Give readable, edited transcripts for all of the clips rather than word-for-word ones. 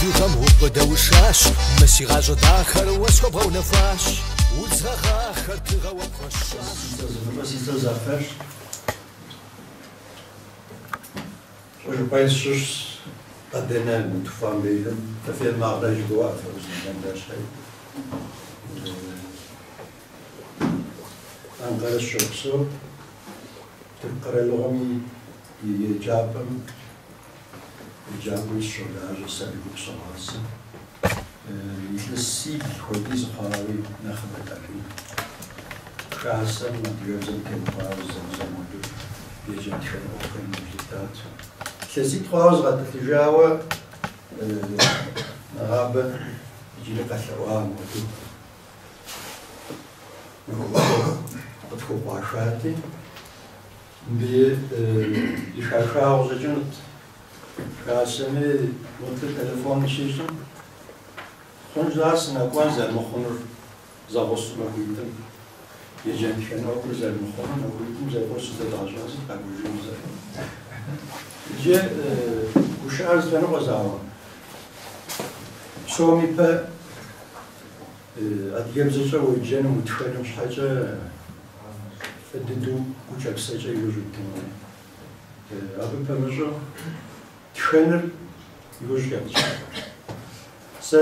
Тигам упадеушаш, месигажо дахар уэсхопау нефаш. Узгахахар тига уапхашаш. Спасибо за феш. Hoje o país está dando muito família, está fazendo mal das duas, fazendo das aí. Ankara şoksu, Türk karalığım icabım şolajı sabit sonrası. İlisi koyduğu hali nahmetali. Şahsen madiyozun temporal zamanıdır. Gece tren okuyun müzikat. Sezit kağız gatlıcawa nağabı icili kaşawa modu. Atko başati. Bir işaşa olacağını şahsemi mutlu telefon işin. Sonuçta kwanza muhunur zavosuna koydum. Gece tren okuyun muhunur koydum zavosuna da ajazı kabulümüze. Gdzie usiadł z tego zało. Co mi pe adjem zaczęło dzienną utworem sztacze wtedy tu uciek secie już utnął. Aby pomyślał trener już jak se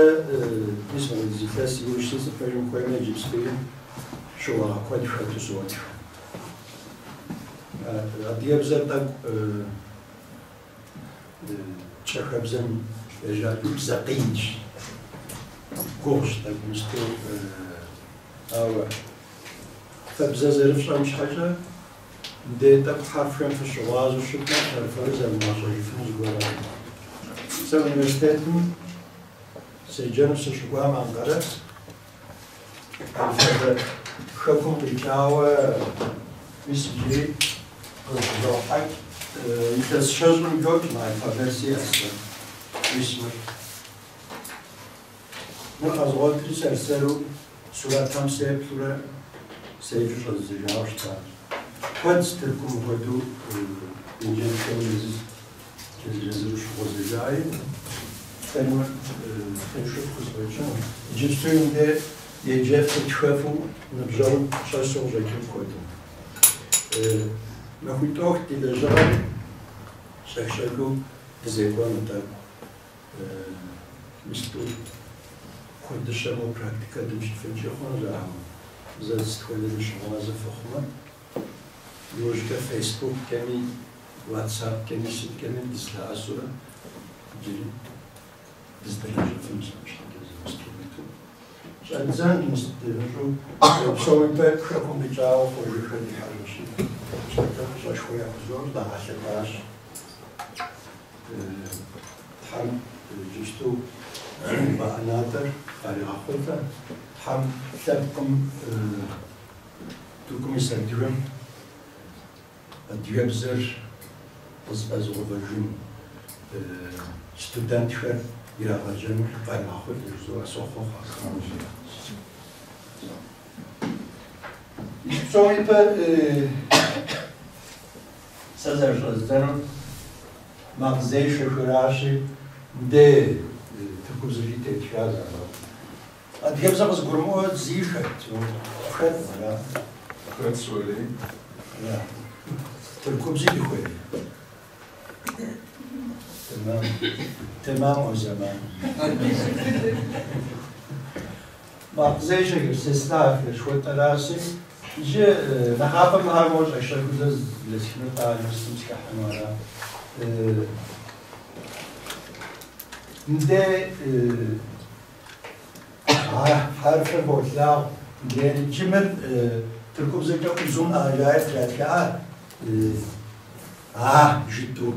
nismo widzieć już się powiem kolejne dziecko szła kładź to złoto. Adjem tak Czechobzem zapięć kurs, tak myślę, ale fabza zerwszam szajże, gdy tak harfiam feszłazu szybko, harfazem może i fnuz góra. Z uniwersytetem siedziałem się szukałem Ankara, ale wtedy chopą wiedziała, myśli, że I to jest szerzej godzina, ta wersja jest. Myślę. No a złotry serceru suratam się, które się już rozdzielało. Choć tylko mówię, będzie się kiedy już rozdzielają, ten szybko zwyczajnie. Dziewczyny, gdzie jedzie w tym szwefu, na brzegu czasem rzekiem chodzą. Na hutach ty leżałem, szechszegu, zjegłamy tak, myślę, chodźmy praktyka do święciechona, za stworzenie szkoły za fochma. Już na Facebook, kemi, WhatsApp, kemi, kemi, dysla asura, gdzie dysleży funkcjonuje, takie instrumenty. Żaden instrument, są mi pe, krzakом wiedziało, chodzi harmonie. Zaś chuja wzór, da się masz. Tam gdzieś tu banater, ariachota. Tam wtedkom tu komisarium. Adjebzer zauważyłem studentkę irawadziemy ariachot, już była sochocha. I co mi pe Sazerszazderon magzejsze churaszy de tylko zlite twiaza. A diabza z górmu zichet, przed, ja. Przed szuli. Ja. Tylko bzichły. Ty mam o zaman. Magzejsze się staw, szło tarasy. Gdzie na chapę harmonia, jeszcze kurde zlecimy tak, że z tym skachemara. Gdzie harfę boślał, gdzie liczymy tylko zwykle uzun ajaje tratka żytu.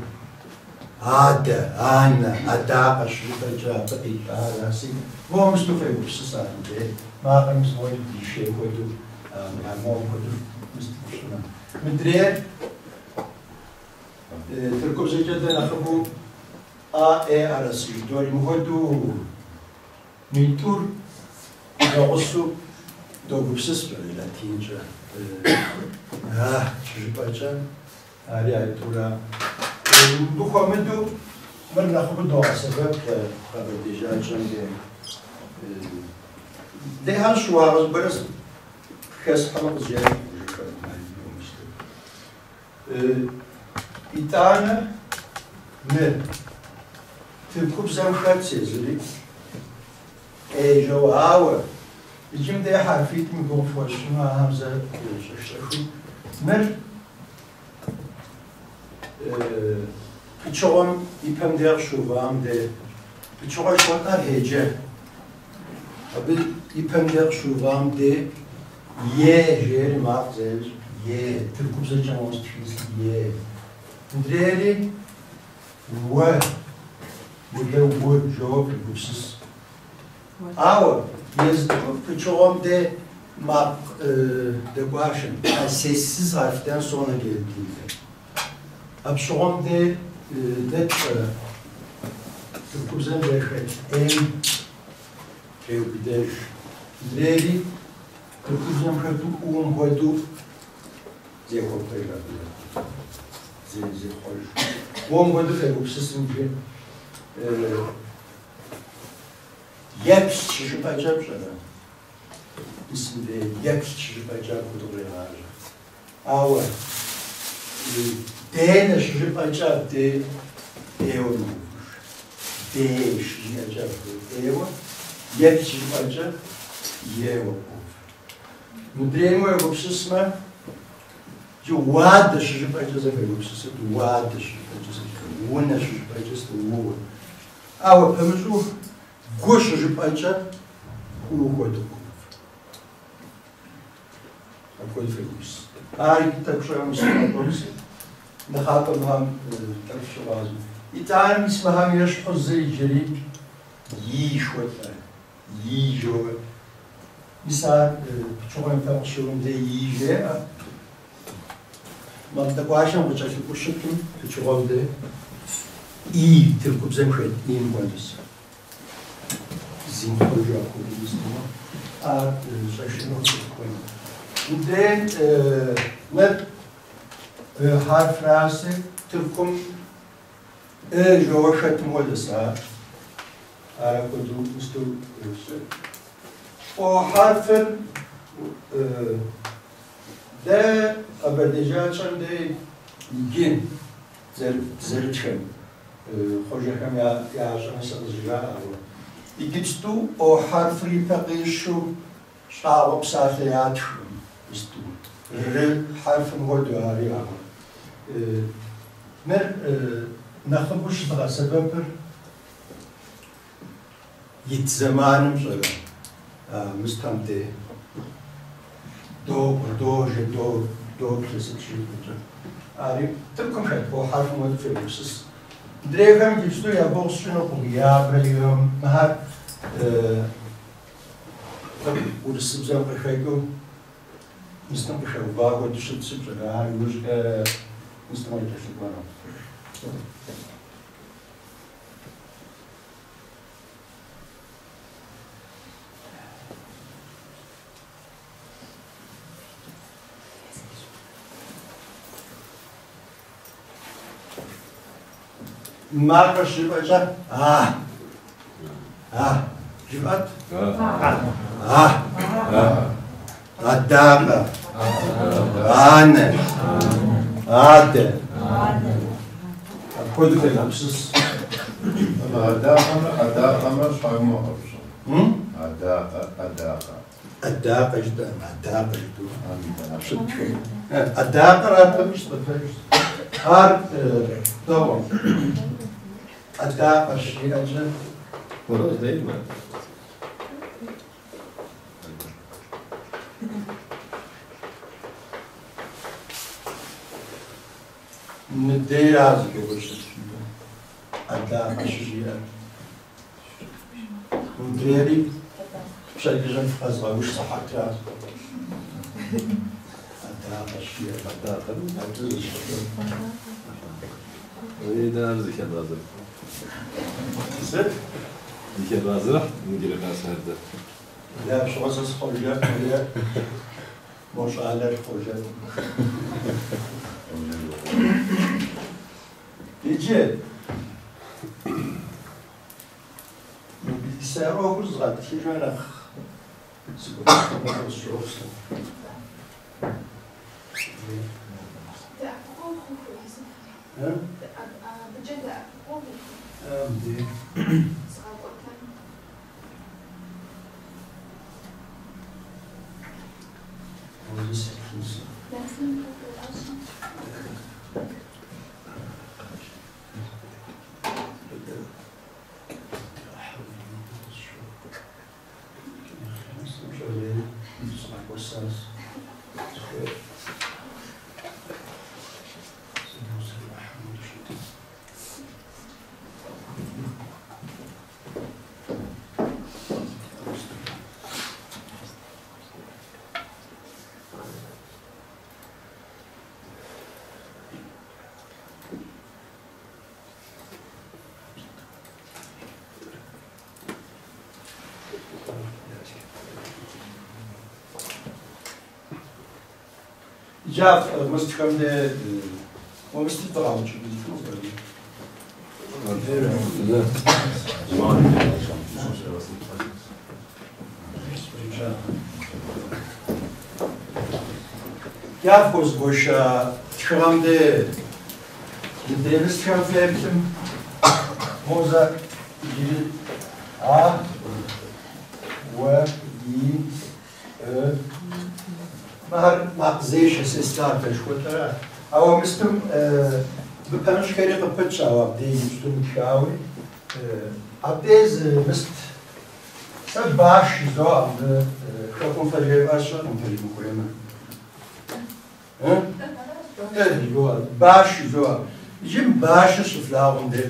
Ada, Anna, Adapa, Shripaja, Patika, Rasi. Vamos tu fez o sucesso, mas nós deixei quando a mão quando misturamos. Medre, tylko że kiedy na chybu a Rasi, do nim quando mitur do osu do gupsestra latinja. Shripaja, Ariatura. Duchomedu من نخوب دو سبب قبل دیجا چون ده هر شواغز برس خس حلق زیادی ایتانه نه تبكو بزمخات سيزري اي جو عاوة يجيم ده حرفيت ميقوم فوشنا همزة شخصو مر بچوغم يپم دير شوام ده بچوغا شوطا هجه ابي يپم دير شوام ده يه جيري مافزل يه تبكو بزمخات يه ندريري و بوده بود جواب بوسس آو yazdık çoğum de map de başın sessiz harften sonra geldiğinde ab çoğum de Türkçeden beşet en bir leri Türkçeden katu koydu zehoptayla zehol koydu februar'sın ki Yeps şişipacak sana. İsimde yeps şişipacak kuduruyor. Ama de şişipacak de olmuş. De şişipacak de yeps şişipacak ye olmuş. Müdürüm var bu sesme. Jo wad şişipacak bu sesme. Wad şişipacak. Wona şişipacak bu. Ama pemzu Гоша же пальчат, уходит в кухню. Какой фокус. Так что я мыслю на полисе. На хату нам так что важно. И там мы смогли аж позрить, ешьте, ежо. Мисал, почему я так что он де еже, мам так важно, вот сейчас кушаем, почему он де и только вземшет им валис. Zinkoja kulübüsünde şaşırmak koyuyor. Bu da harflerse Türk'ün joşet modesa arakodu üstü. O harfin de abedeceğen de gin zerçem. Hoca hem ya yaşamışsınız İkistu o harfli pekişu şahap sahiyat istu. Harfin koydu arıyor. Mer nakıbuş da sebep yit zamanım sonra müstamde do klasik şey olacak. Ari tıpkı o harfin koydu felixsiz. Dreven gistu ya boşuna kuya biliyorum. Mahar urusum zampışayım. Müstam pışav vago düşüp sıfır. Hani müstam ayda şükranım. Marka şifacak. Şifat. Adama. Ane. Ade. Koyduk elimsiz. Adama şayma olsun. Adaka işte. Adaka rahatlamış da. Tamam. Adaka şifacak. Horoz değil mi? Ne değil azıcık olursun. Adaka şifacak. Mudreri şarkıcın fazla uç sahat ya. Adaka şifacak. Neden arz iken hazır? Güzel. İken hazır, İngiliz aserde. لا شو قصص خرجات ولا مش على خرجات يجي السعر وكل صغار تيجي أنا جاف مستكم ده ومستطعم شو بيجي جاف كوز تكرم ده الدرس كم في أبتم موزة جيل و مهر مغزيش سيستار تشوترا أو مستم بپنج كري قبتش أو أبدي مستم تشاوي أبديز مست سب باش زو أبد كم فجأة باش كم فجأة مكويمة ها باش زو جيم باش سفلاهم ده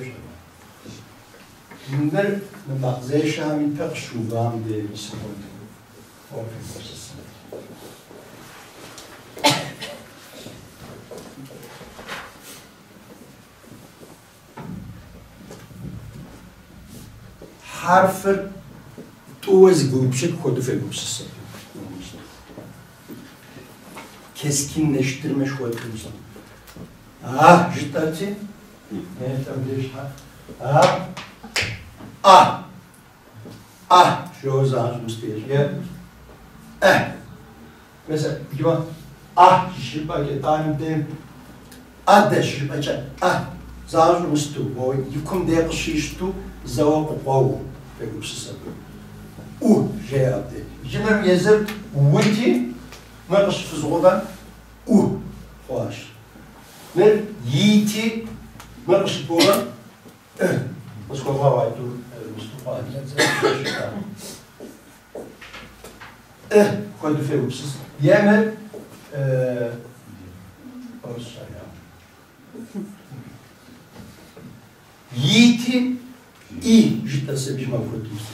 من مغزيش هم يتقشوفام ده بسمون أو في بس حرف توز گوبشت خود فلوس keskin neştirmiş koyduğumuzdan. Jitati. Ne tabii şu zaman müstehcen. Mesela gibi şibake tanıdım. De şibake zaman müstu. O yıkım değişiştu zavak o fلوس جاء جمع يزر وانتي ناقص في زغوطان فاش من يتي ناقص بورا بس كو فاوايتو كود فلوس يعمل يتي جدا سبيش ما فوتوش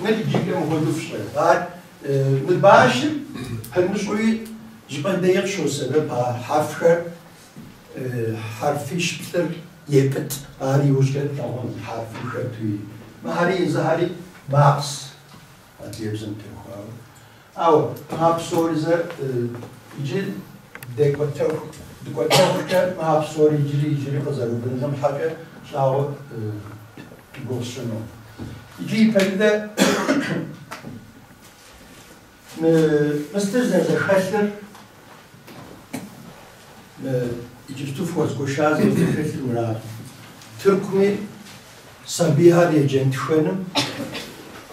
نجي كم فوتوش بعد نباشر هنشوي جبان دايق شو سبب حرفيش بتر يبت هاري وجد طبعا حرفي خطوي ما هاري زهاري ماكس هتيبزن تخاو أو مابسوري زر يجي دكتور كان مابسوري يجري قزارو بنزم حاجة شاو Bolşano. İki perde mestezlerce xesler iki tufos koşaz xesler Türkmi Sabiha diye centişenim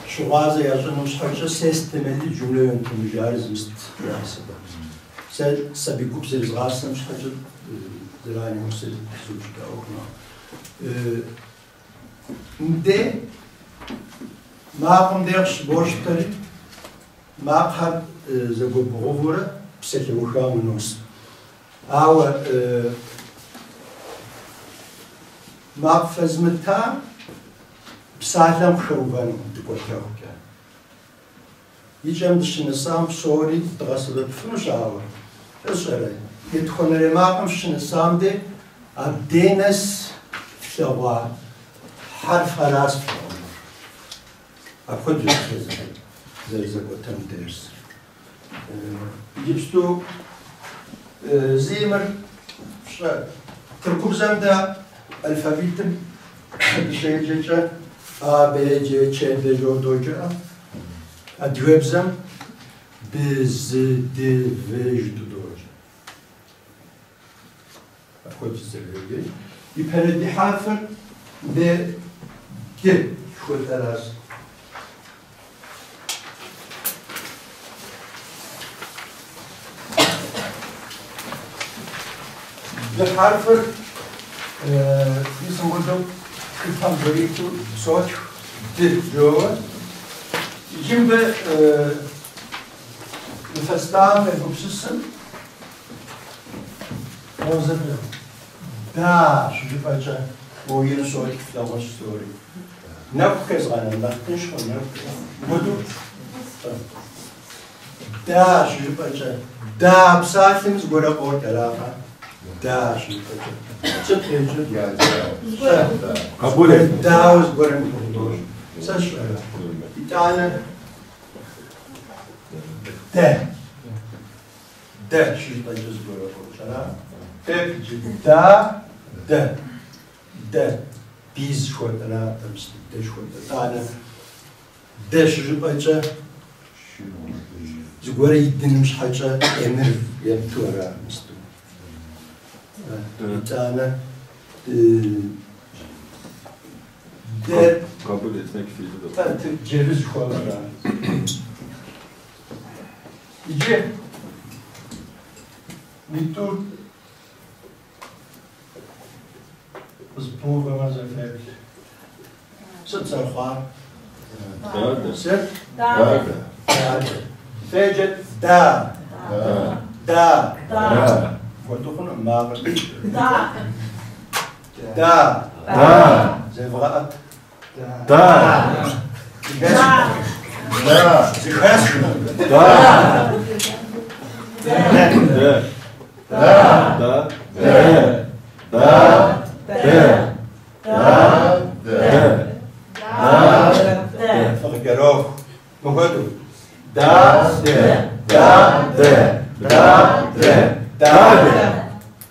şuaza yazının sadece ses temelli cümle yöntemi carizmist prensipı. Sen sabi kupseriz rastlım sadece zirani musel suçta okuma. De maakam dersh borçları maakam zagoborovura pseudochamonos. Ama maak fazmeta psallam khruvan dikotakya. Yicam dışınısam sori drasıda pfnuşava. Esere. Yetkhonere maakam şınısam de abdenes flava. حرف خلاص أخذ زي قلتم درس جبتو زيمر تركب زمدا الفابيتم شيء جيجا A, B, C, Ç, D, J, D, C, A. Diyebzem B, Z, D, V, J, D, C. Akut istediği. İpere bir harfin B, D. Şu taraf. Bir harfin bizim burada kıtam bölüktü, soğuk, dil, yoğun. Şimdi nefesler ve hupsuzsun. O zaman da, şimdi parça, o yeni soğuk iflamış soğuk. Ne bu kez anlattın şu an, ne bu? Budu. Da, şimdi parça. Da, saatimiz göre o tarafa. Da, şimdi parça. Çıt heyecan. Ya. Kabul et. Da, o göre mi olur? Sen şöyle. Bir tane. De. De, şimdi parça göre o tarafa. Peki, da, de. De. Biz şu tarafa, de şu tarafa. De, şimdi parça. Zgore yedinmiş haca emir yaptı öğrenmiştim. Bir tane de kabul etmek fiili de. tabii ceviz koyarlar. İki mitur bu bana zafer. Sıt sarfar. Sıt Da. Fecet da. Da. Da. Fotoğrafını mağdur. Da. Da. Da. Zevrat. Da. Da. Da. Zihas. Da. Da. Da. Da. Da. Da. Da. Fargerov. Muhadu. Da. De. Da. De. Da. De. Da. De.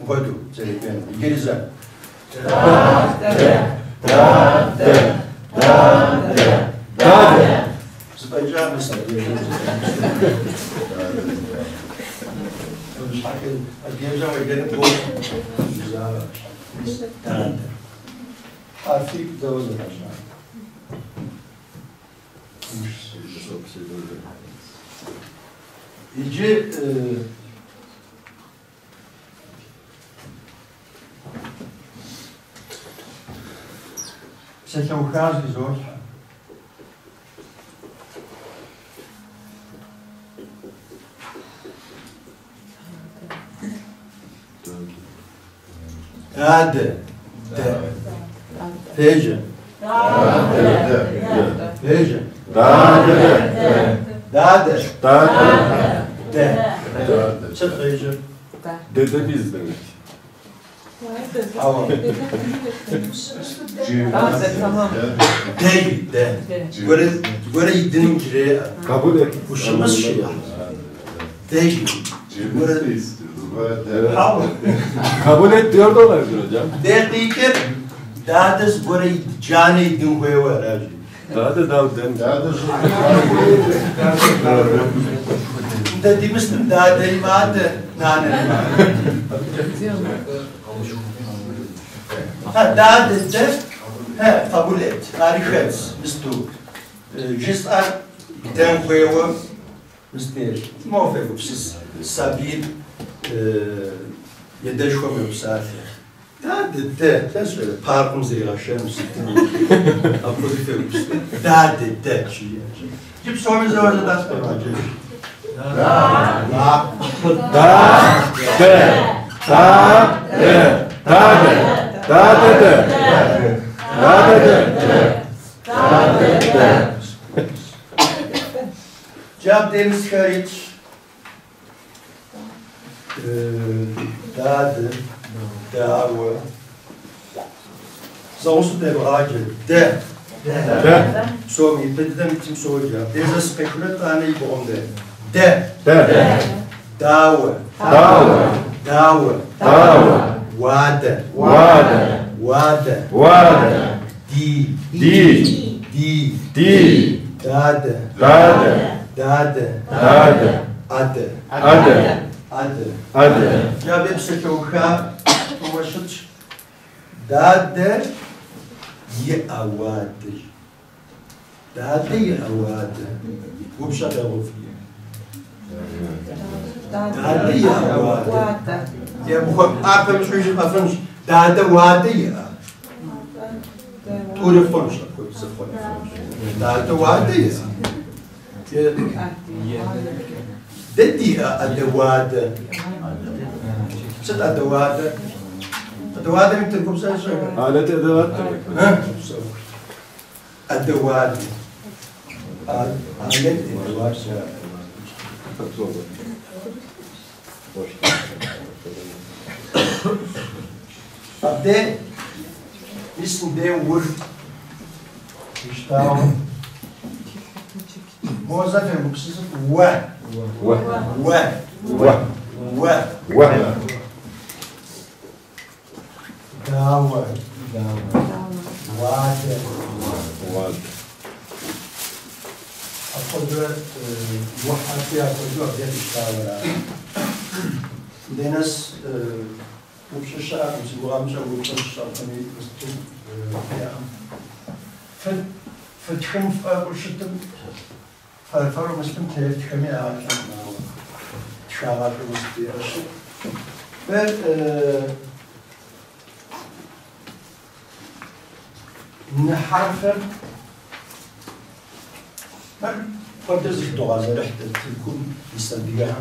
Muhadu. Zeynep. İngilizce. Da. De. Da. De. Da. De. Da. De. Zıplayacağım mesela. Diyeceğim ve gelip bu güzel. Harfi zavuz aşağı. İki c'est au cas des autres. Hadi. De. Veja. Veja. Dade. De. Çıt veja. Dede biz demek. Tamam. Tamam. Değil. De. Göre yedinin kire. Kabul et. Kuşumuz şey. Değil. Tamam. Kabul et diyor da olabilir hocam. Değerliyken dades göre canı yedin koyu var abi. Daha da davden. Da demiştim daha değil vardı. Nane. Ha daha de ha kabul et. Arifet. Mistu. Jisar giden koyu mister. Muafık siz sabil yedeşkom yoksa. Da de sen söyle parkımızı yaşar mısın? Apodif yapmıştı. Da de şey. Cip sorumuz orada da soracağız. Da da De. Da. De. Da. De. Da. De. Da. De. Da. De. Cevap deniz kayıt. Dade, dava. Zaosu de brage. De. So mi pedem tim soja. Deze spekulat ane i bonde. De. De. Dawa. Dawa. Dawa. Dawa. Wada. Wada. Wada. Wada. Di. Di. دي دادة جاب بسكوكا وشتش دادة يأوادي وبشكل غفية دادة يأوادي يا بخور أعرف مش عايز أفهمش دادة وادي تقول فهمش كل زفون دادة وادي ددي أدوات ست أدوات يمكن تكون سنة آلة أدوات أدوات أبدأ اسم ده ورد يشتغل موظف المبسط داوة القدرة واحد فيها قدرة بدأت تشتغل ديناس وبش الشعب مسيبوها مش أقول كل الشعب كمي مستوب فتحم فأقول شتم فالفرق مسلم تحمي عشان تشاغل المستوى الشيء نحرفر قد تزيد غازة رحلة تكون يستنبيها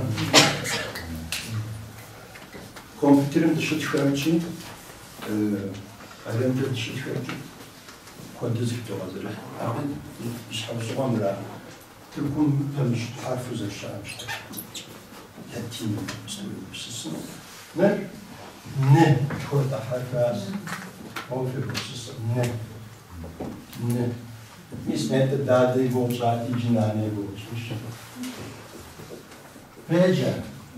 كمبيوترم تشد شوية عليهم تشد شوية قد تزيد غازة رحلة مش حوصوا عمرها تكون فمش تحرفز الشعب يتيم مستوي بسسن نه تكون تحرفز أو في بسسن نه اسمه دادی بوشاتی جنانی بوش. فیجا.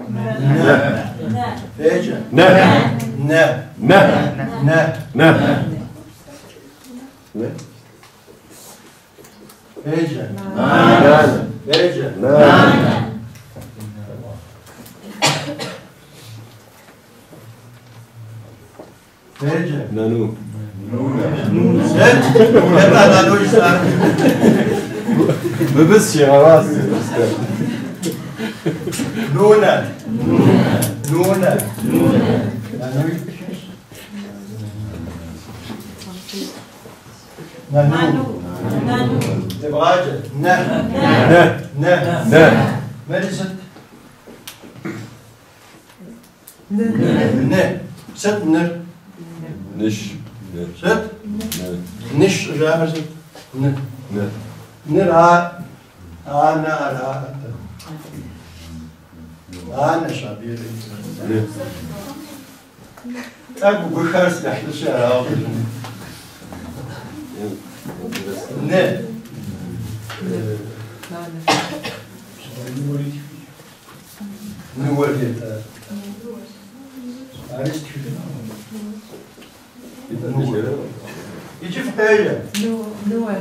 نه. فیجا. نه. نه. نه. نه. نه. فیجا. نه. فیجا. نه. فیجا. نانو. ببسش يا راسي نونا نونا نانو نانو تبغاجة نه نه نه نه مالست نه ست نر نش ست نش جامس نه نه نرى أنا شابير أبو بخارس نحن شعر نه نوري عرفت يجي في حاجة نور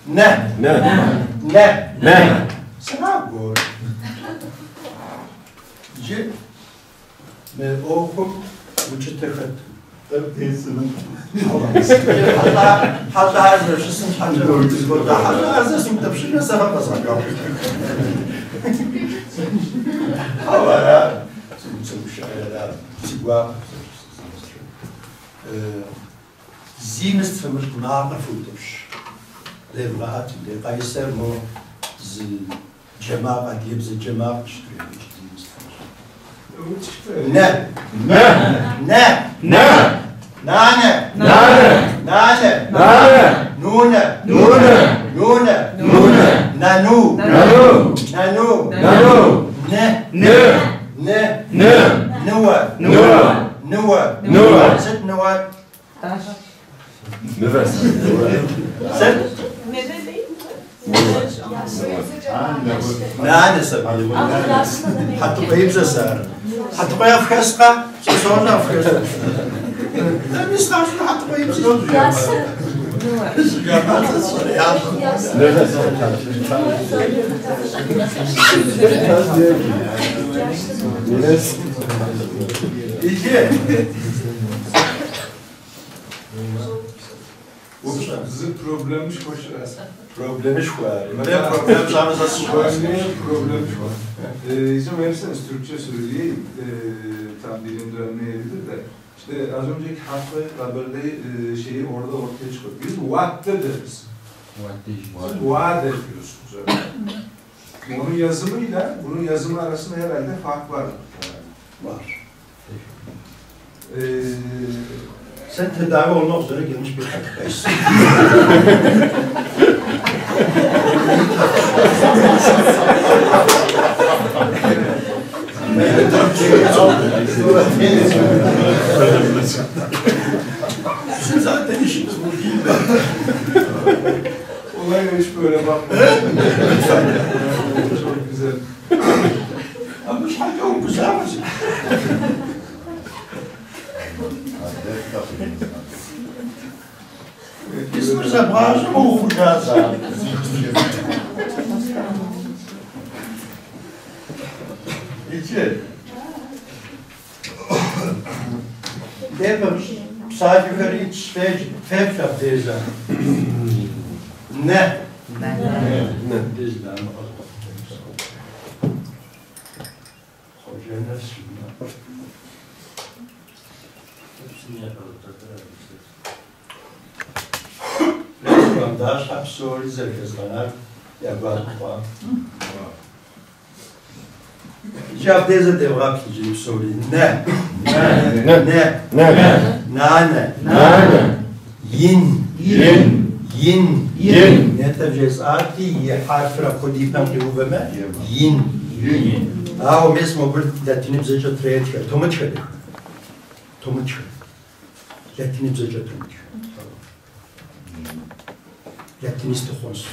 نه نه نه نه سنقول جي من أوكم وجتخت حتى هذا شو اسمه حتى هذا اسمه تبشير سبب بس حوالا سمو شعر سبوا زيمست فمش ناقة فوتش للغات اللي قيصر مو زي جماعة يبز الجماعة نه نه نه نه نانه نانه نانه نانه نونه نونه نونه نونه نانو نانو نانو نانو نه نه نه نه نوى نوى نوى نوى ست نوى نفس ست نانه سبيل حتى بيبزا سار حتى بيا فخسقة صورنا فخسقة لا مستعجل حتى بيبزا Bizim problemmiş koşuyor. Problemmiş var. Problemmiş var. İzin verirseniz Türkçe söyleyeyim. Tam dilim dönmeyebilir de. İşte az önceki harf ve kabirdeyi şeyi orada ortaya çıkıyor. Biz vatte deriz. Siz vaat ediyorsunuz öyle. Onun yazımıyla bunun yazımı arasında herhalde fark var. Var. Sen tedavi olmak üzere gelmiş bir hakikaysın. Sizin zaten işiniz bu değil mi? Olayla hiç böyle bakmayın. Çok güzel. Ama sanki o güzel misin? Biz burada bazı mı okuyacağız abi? İki. Demir, sadece yukarı hiç fevk yaptıyız. Ne? Ne? Dizler. Hoca nasıl? Das absurd zevkesler yapar. Cevap deze devrak diyeceğim soruyu. Ne? Ne? Nane. Yin. Ne tevcez arti ye harfra kodipem diuveme. Yin. A o mesmo bir latinim zeca treyetke. Tomaçke. Latinim zeca tomaçke. Latiniste Hons.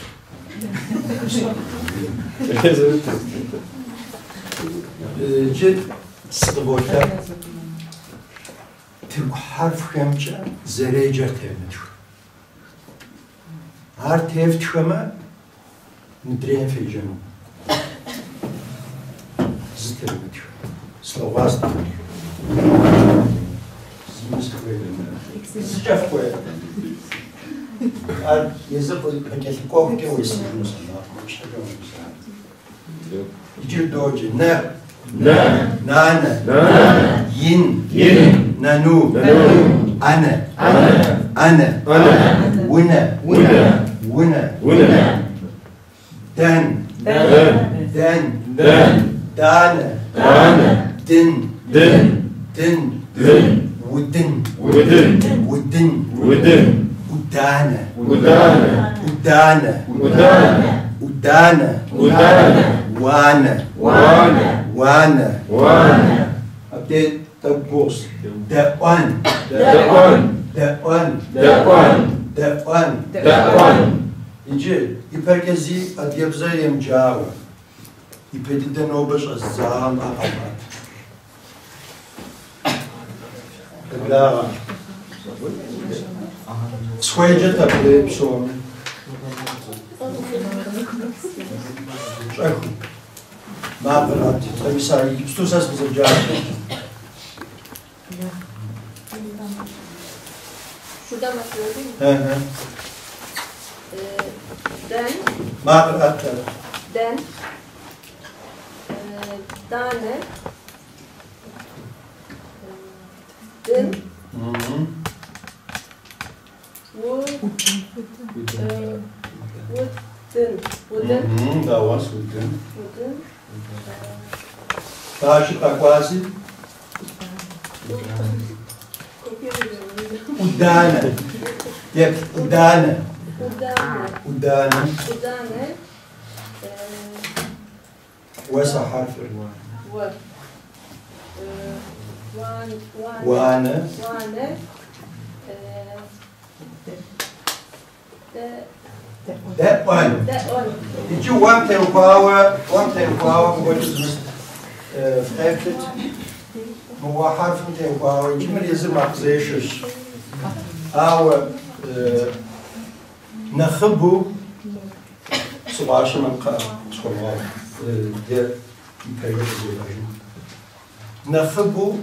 sıkıboyta Türk harf hemçe zereyce tevmet. Her tevt şema nidreyen feycanı. Zitevmet. Slovaz tevmet. Zimiz koyalım. Sıcak koyalım. Язык каких-то кевысов İki doji ne nane yin nanu ane wine den dane din within Udana. Wane. Update the post. The one. İnce, iperkezi adyabzayem Java. İpediden obaş azam akamat. Lara. Swayca tabi psom. Mabrat, tabi sahi, istursas bize cevap. Şuradan başlıyor değil mi? Den. Mabrat. Den. Dane. Din. Wooden. Da was wooden. Taşı takvasi. Udane. Yep, udane. Wasa harfi. Wane. That one. Did you want to power? What is this? Frektet. Maar harf met power. Ik ben deze maakzesjes. Our نخبو سبعش من قا شكرا ده يبقى نخبو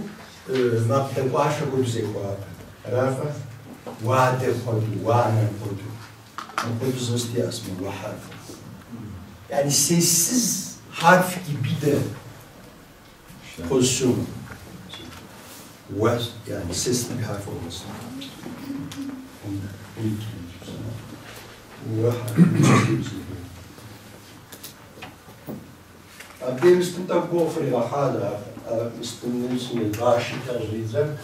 ما بتقواش أقول زي قواب رافع وعد قدو وعنا قدو قدو زمستي اسمه وحرف يعني سيسز حرف يبيده خصوم وز يعني سيس بحرف ومصر أبدي مستنتبه في الغحادة مستنسي الغاشي تجريزا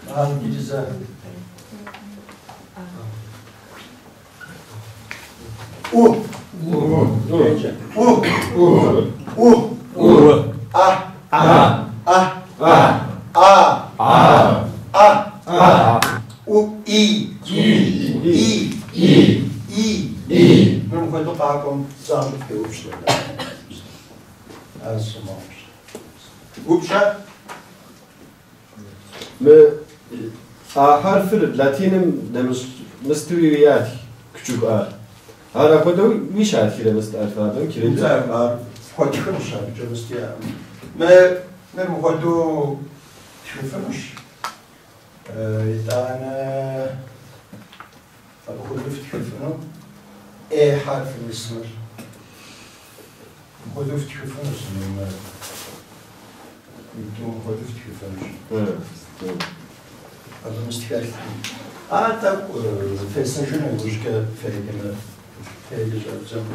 هذا جزء أوه أوه أوه أوه أوه أه أه أه أه أه أه أو إي إي إي إي من قد قاكم زامل في وبشة هذا سماش وبشة حرف اللاتينم دمس مستوياتي küçük a. Ara kodu bir şarkıyla mesela alfabem kirli. تعرف خد خمسة جلست يا ما خدو تشوفنش أنا أقول في تشوفنه إيه حرف الاسم خدو في تشوفنش ما يمكن خدو في تشوفنش هذا مستحيل طب في السجن وش كفريق فريق جاب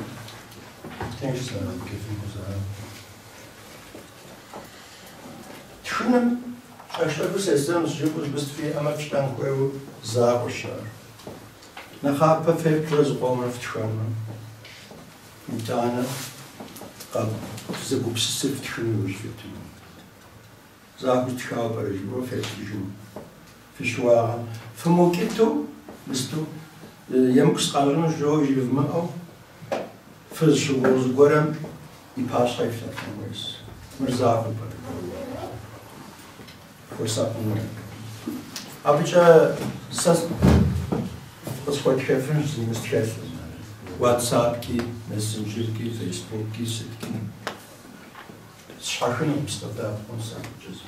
تنش سنة كيف نقول شنو أشتغل سيستم جيبوش بس في أماكن تانكوي زار وشار نخاف في بلز قوم نفتشونه متانا قب زبوب سيف تشنو وش فيتو زار بتشاو برجوا في تجوا في شوارع فموكيتو مستو يمكس قارن جو يفهموا في الشغل قرم يباش خايف تفهمويس مرزاق فرصة أبجا ساس بس خود كيفن زي مستخف واتساب كي ماسنجر كي فيسبوك كي ست كي شحنوا مستخدم خمسة جزء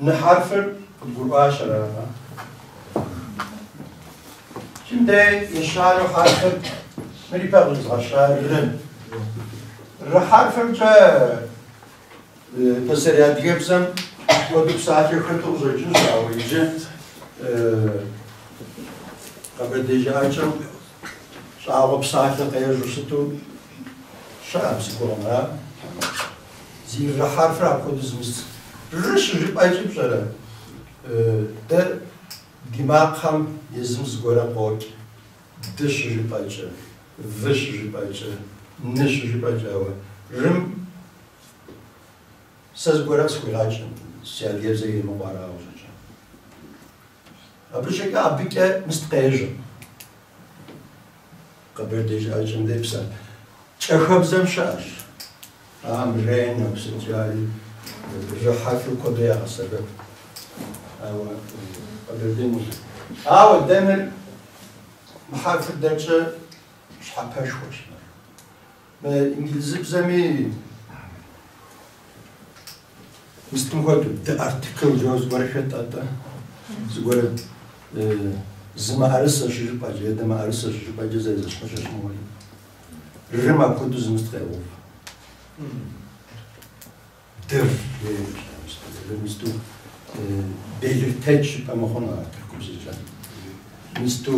نحرفر القرآن شرعنا şimdi inşallah harfim meri pağız aşağı harfimce mesela diyemsem koduk saati kırtık için sağlayıcı kabedeci açım sağlıp saati kayırırsıtı şahsı korona zira harfler koduzumuz رش ريبايجي بشرا ده دماغ هم يزمز غورا قوت دش ريبايجي وش ريبايجي نش ريبايجي رم ساز غورا سويراجي سيالير زي مبارا وجه أبرشك أبيك مستقيج قبل ديجا أجن ديبسا تشخب زمشاش رين وسجاري الرحاف القضية السبب أو الدين أو الدين محارف الدرجة مش حباش وش ما إنجليزي بزمي مستمعوا ده article جوز بركة أتا زغور زما أرسل شيء باجي ده ما أرسل شيء باجي زي زش مش مولي رما كودز مستقبل در مستو belirteç pamukona Türkçe. Misto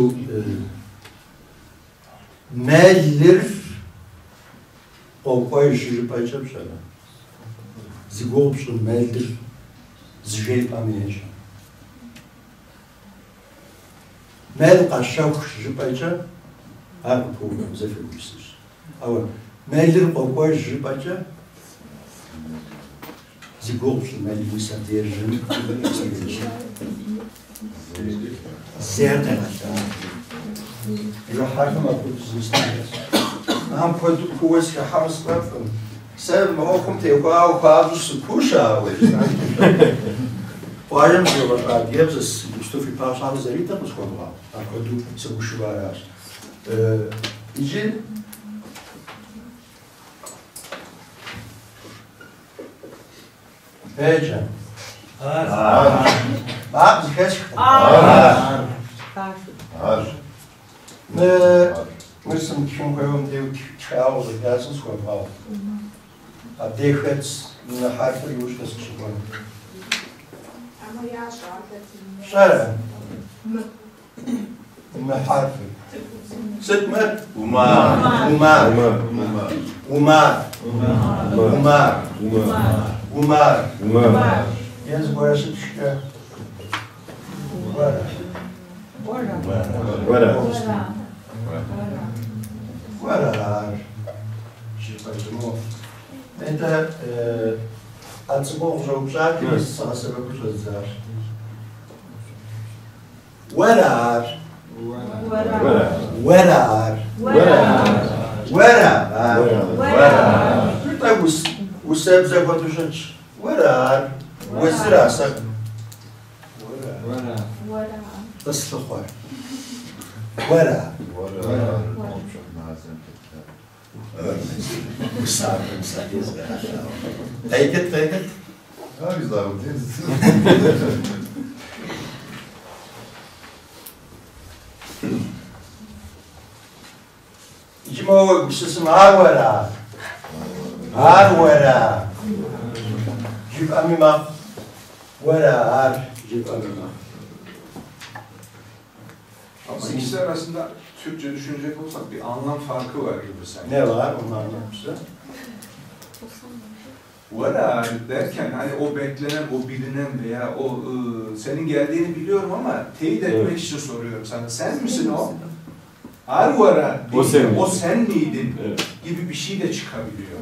mellir qoy jiri payçam şala. Zigopsun meldir zjey pamiyej. Mel qaşav jiri payçam har problem zefilmiştir. Ama mellir qoy jiri payçam Zigopsun mellir sadierjin. Sehr interessant. Ich habe mal kurz das. Haben heute kurz gehabt, Sen okum tevka o kazusu pusha Pojem se a dievzes stufi pashan zerita poskodva. Ako tu se ushvaras. Iđi Peđa. Bab zikeš. Mislim kim kojem dev čao za gazen skodva. A dehec na harfa juška se šukon. شرع حرف ست مر ومار ومار ومار ومار ومار ومار يز برش بشكا ورا ورا ورا شي قدمو انت أتصبح جوجات بس سبب الزار ورار ورار ورار ورار طيب وساب زي ما تشج ورار وزراسك ورار بس الخوار ورار وصار تايكت جمو بسم عورا عورا جيب أميمة ورا جيب أميمة Ama ikisi arasında Türkçe düşünecek olsak bir anlam farkı var gibi sanki. Ne var onların yapısı? Vara derken hani o beklenen, o bilinen veya o senin geldiğini biliyorum ama teyit etmek için soruyorum sana. Sen misin o? Arvara değil, o sen miydin gibi bir şey de çıkabiliyor.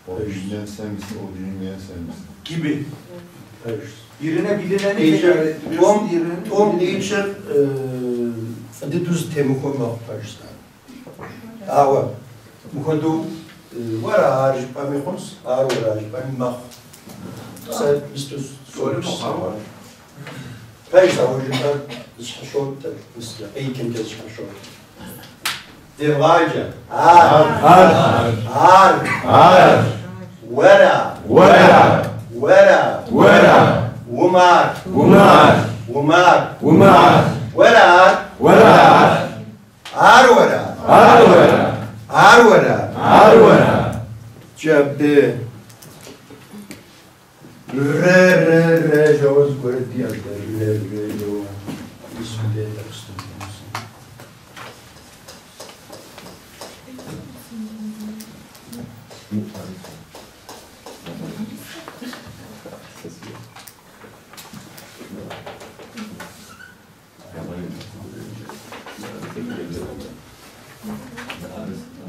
O bilinen sen misin, o bilinmeyen sen misin? Gibi. Evet. Birine bilineni Tom Nietzsche de düz temu koymak başta. Ama bu konuda vara harcı pamikons, arvara harcı pamimak. Sen istus sormuş ama. Peki hocam şort mesela eğitim geçmiş şort. Devaja. Wera. Umar. Arwara. Cebde. Re jawaz gore diye re ismi de taksın.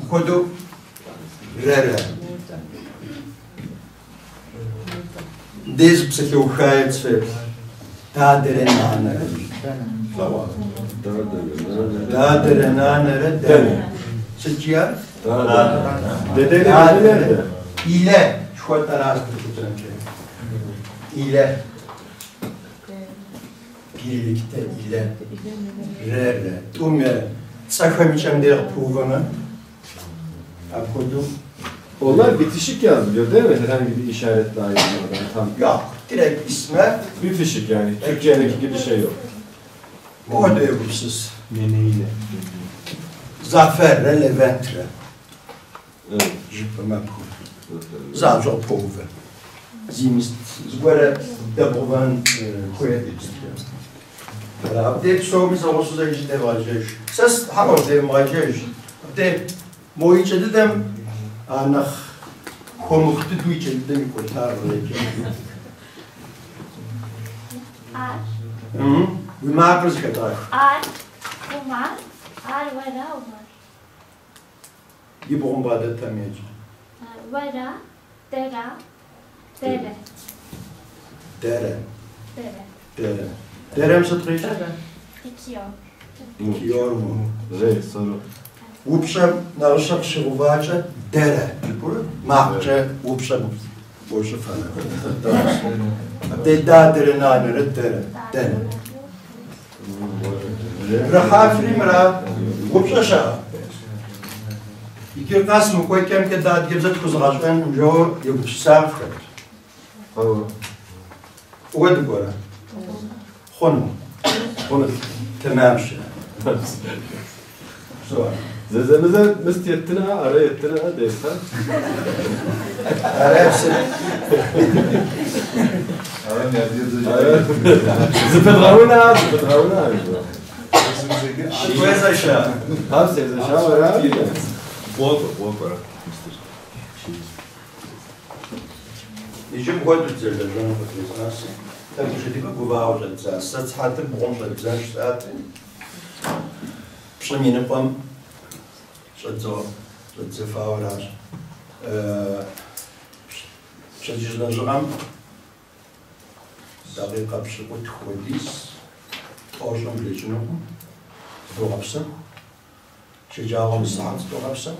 Kodu rere. Deze psychochheid daderenanere. Daderenanere dene. Sıçıyor? Dedeli ile. Şu kadar az tutacağım ki. İle. Birlikte ile. Rere. Tumye. Sakhamişem diye puvana. Akodum. Onlar bitişik yazılıyor değil mi? Herhangi bir işaretle ayrılmadan tam. Yok. Direkt isme. Bitişik yani. Türkçedeki gibi şey yok. O da yapımsız. Meneyle. Zaferre leventre. Evet. Jipama puv. Zazo puve. Zimis. Zgore debovan koyedist. De so biz olsun işte vajej. Ses hamur de vajej. De moiçede dem anah komuktu duiçede dem kotar reke. We maken het gedrag. Umar, Arwara, Umar. Die bomba de tamiyeci. Vara, Dera, Dere. Dere. Dere. Dere. Derem satırıcı? İki yol. İki yormu. Re soru. Upşam narışak şıruvaca دره ماقچه وبشم وشفنا تدا درنا نردره دن رحافري مرا وبششا يكير قاسم كوي كم كداد جبزت كوزغاشن جو يبشساف ود قرا خنو تمام شو سؤال زي مستيتنا أريتنا ديسا عرفت زبدغونا كويس اشياء هابس إذا شاورا وقرا يجيب قدر تزل جانا فتوز ناسي تبي شديك قباو جلسة ست حتى بقوم جلسة ساعتين بشمين قم شد فاوراج شديج نجرم دقيقة بشقوت خوديس أوجم لجنوم دوغبسن شجاعهم ساعات دوغبسن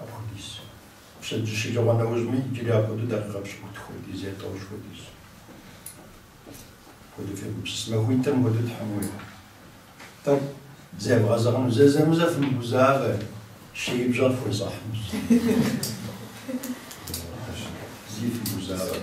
أخوديس شد شجاعنا وزمي جري أخودو دقيقة بشقوت خوديس زيت أوج خوديس خودو في بسمه وينتم خودو تحمويه طيب زي غازغن زي مزاف المزاغ شي بجار في صاحمس زي في المزاغ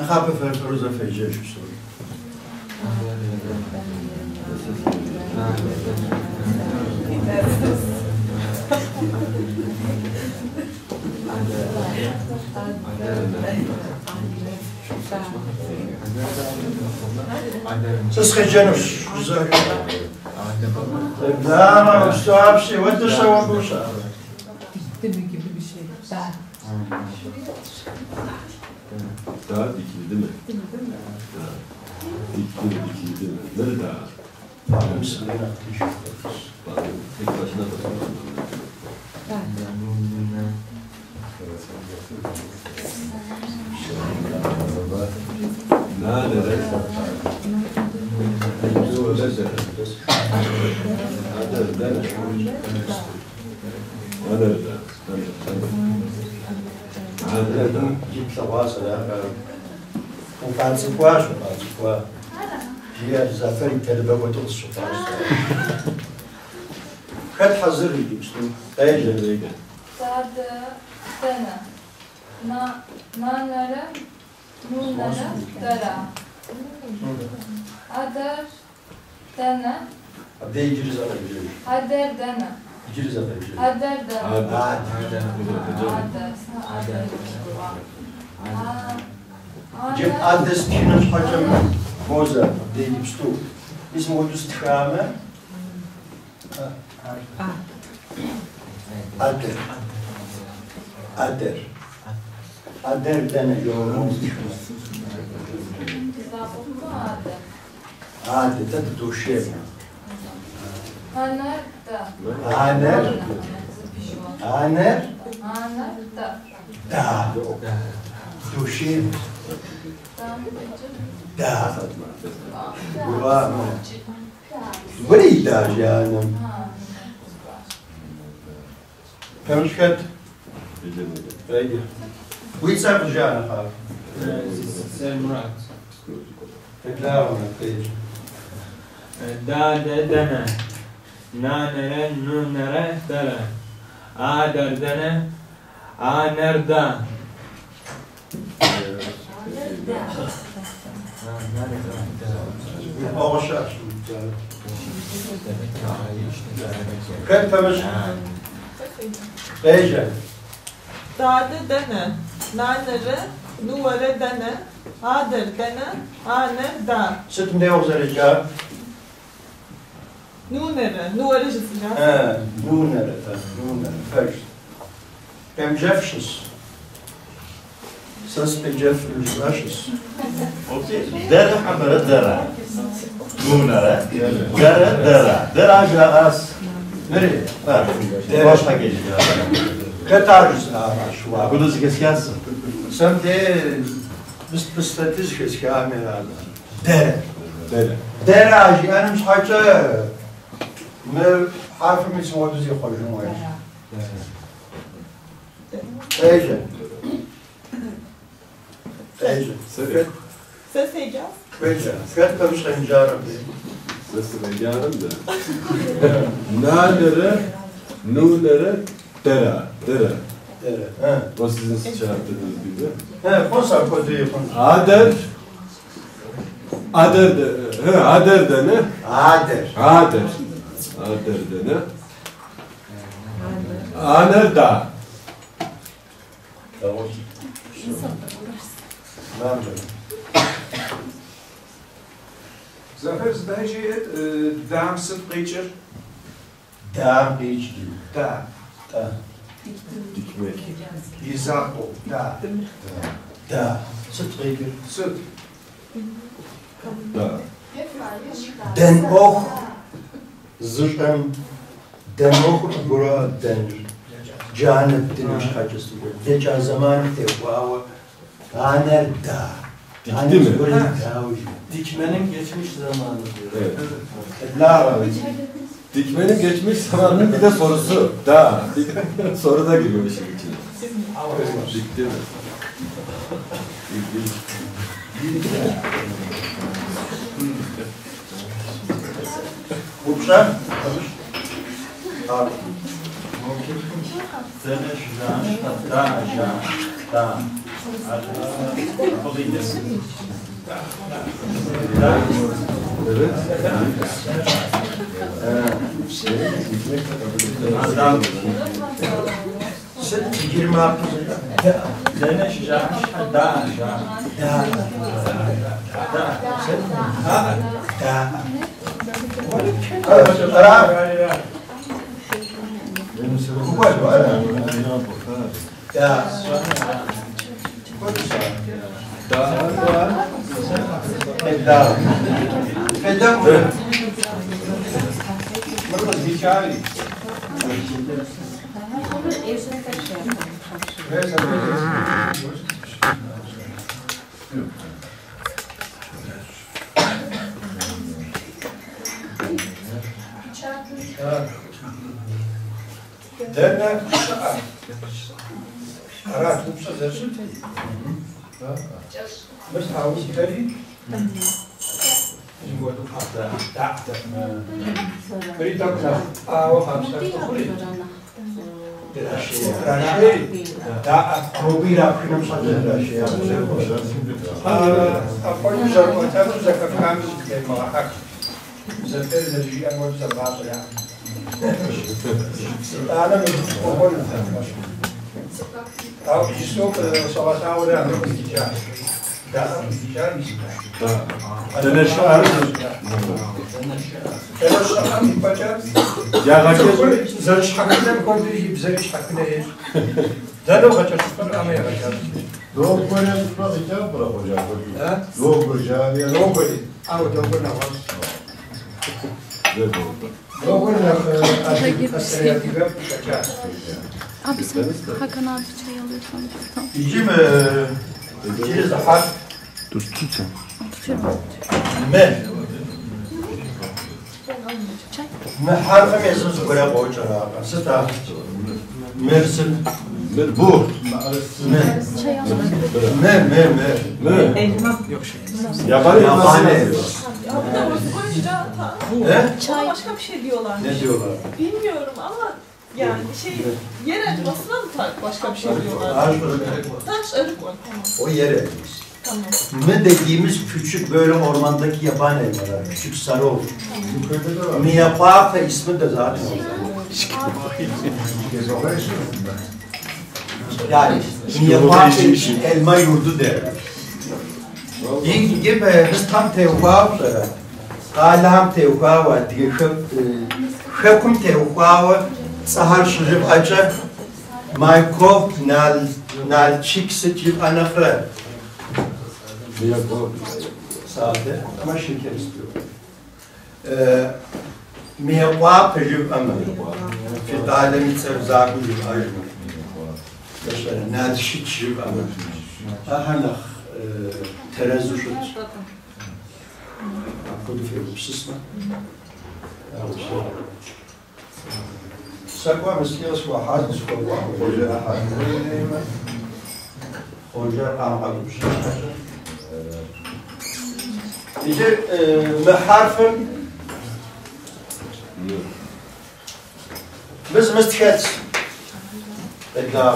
نخاف في الفروز في الجيش السوري سسخ جنوش لا ما مستوعب شيء وانت سوى بوشا daha dikildi değil mi? Dikildi değil mi? Nerede? Tek başına da جيب تواصل وفانسي كواش وفانسي كوا هي زافري تلبة وتغص خد حضر لي بشتو ايجا ايجا صاد سنة نانرة نونرة درا أدر دنا أبدأ يجري زافر يجري أدر دنا يجري زافر يجري أدر دنا جيب أدس كينوش حجم موزة أبدأ يبشتو اسمه دوست خامة أدر أدر أدر دنا يوم أدر تدو شيء أنر دا أنر أنر أنر دا دا دوشيب دا بريد دا جانم كمش كد؟ ايه ويتسابق جانا خاف سير مراد لا ولا تيجي دا دنا نا نرى نو نرى ترى در دنا نردا أغشاش كم تمش تيجي Dağda dene, nanere, nuvara dene, adır dene, aner da. ست مديوغ زرجال Nunere, nuvaracısı ya. نونر فاش كم جفشس سس بجف الجراشس Dere hamara dere. Numara. Dere. Dere aşağıs. نري Başta geliyor. كتارجس شو Bunu zikesiyasın. سم دي بستاتيز كامل هذا دره Dere. دره اجي انا مش حاجه ما عارف مش موجود زي خرجوا وين ايجا ايجا Ses heyecan. ايجا كنت مش هنجرب Nasıl ben yarım da. Nanere, nunere, dere. دره ها O sizin çağırdığınız gibi. ها خمسه كودي خمسه Ader. Ader dene. عادر Ader dene. Aner da. Zafer zdajit dam sıt geçir. دام بيجي Da. دا Dikmek. Yizako. Da. دا ستغير Sıt. Da. دن اوخ زرتم دن اوخ برا دن جانب دنش حاجز دجا زمان تقواوا غانر دا Dikti mi? Dikmenin geçmiş zamanı diyor. Evet. Lara. Dikmenin geçmiş zamanının bir de sorusu. Da. Soru da giriyor işin içine. Dikti mi? İlginç. Uçak. Abi. Evet. ست 26 دنش جاش دا Dernek Arat Mupsa dersin. Mas havuz kari. Jingwadu hafta da'ta. Kari takna. Awa hamsa tukuri. Rashi. Da'a robira kınım sadece rashi. Apoyu zarfatan zakafkamiz kema hak. Zafer enerji anwar zabata ya. أنا من أقول أو يسوق صلاة أولى من التجار ده التجار Dene şahar. أنا شخص بجار Ya kaçır. زرش حكنا كل بزرش حكنا إيش ده لو غتر شفر أما يغتر Doğu Kore'ye tutmak için bırakacak. Doğu Kore'ye. لو قولي أو دورنا وصل لو قلنا السريات باب بجار Abi sen Hakan abi çay alıyorsan. Tamam. يجي يجي زحات Tutuyorum. ما حرف يزوج ولا قوة لا ستا مرسل Bu. Elma. Yabani elması. Ya bir de orası koyunca Çay. başka bir şey diyorlar. Ne diyorlar? Bilmiyorum ama yani yer elmasına mı başka bir şey diyorlar? Taş arı koy. Tamam. O yer elması. Tamam. Ne dediğimiz küçük böyle ormandaki yaban elmaları, küçük sarı olur. Miyapapa ismi de zaten orada. Yani Miyapapa için elma yurdu derler. Gibi biz tam tevhava Kalam tevhava diye şekum tevhava sahar şujib acı Maykov nal çiksit yip anafra. Sade ama şeker istiyor. Miyapapa yip ama. Fi alemi sevzagu yip ajma. Mesela nal şit yip ama. Ahanah terazu şut. Akkudu fi upsisma. Sakwa miskiras wa hadis wa hoca ahad. Hoca ahad. İşte harfin biz mistket edgar.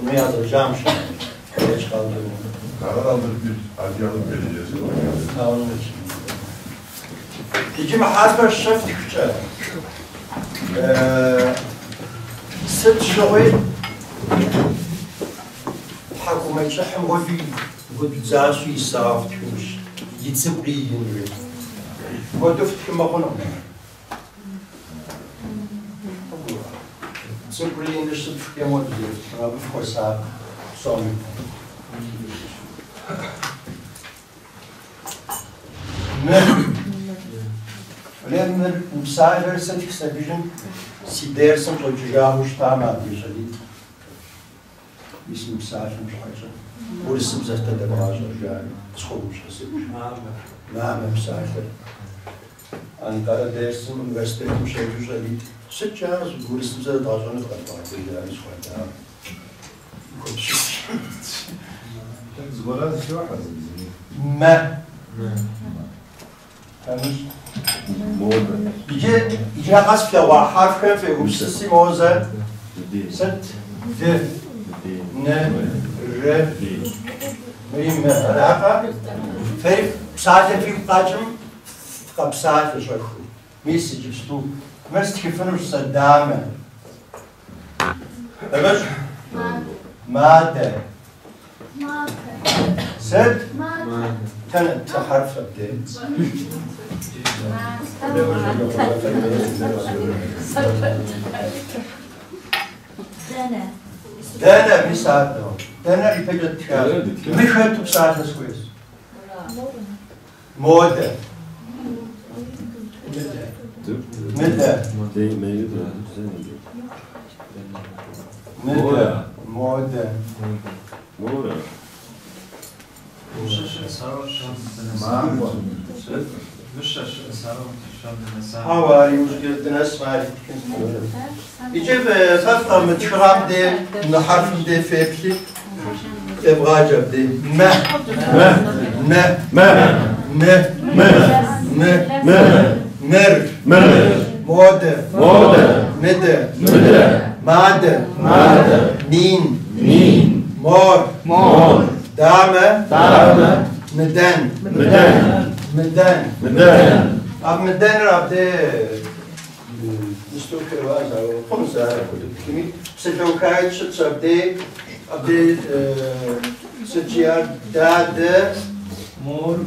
Bunu yazacağım şimdi. Geç kaldım. Karadandır bir Adıyaman Belediyesi var. Tamam. يجي محاسبة الشفت كتاب 6 شهور حكومة يشحن وفي وبتزاسو يصاف تمش يتسبقي ينوي ودفت كما قلنا تسبقي ينوش تدفت كما قلنا بفكر ساعة صامي Öyle müsaade verirsen ise bizim si dersin çocuğa hoşlanma diye söyledi. İsmi misafirim şahıca. Bu isim zaten de bazı yani sormuş kesilmiş. Name misafir. Ankara dersin üniversitenin şeyi söyledi. Sıçacağız bu isim zaten daha sonra kadar yani söyledi. Zgoraz şu var Me. يجي قصف لو حرف في وبسسي موزة ست د ن ر ميم علاقة في ساعة في قاجم قب ساعة شوي ميسي جبستو مرست كيفنو صدامة تمام مادة ست كانت حرف الدين دانا بيساعدنا دانا يبقى تكاد مش هاتو بساعدنا كويس مودة مدة مودة حواري مشكلة اسمعي يجيب فترة متشرب دي نحرف دي فيبلي تبغى جاب دي ما مر مودة مدة مادة مين مور دامة مدن अब مدن را ده مستوى كروازة وخمسة كمي سجوكايت شت سبدي أبدي سجيار داد مور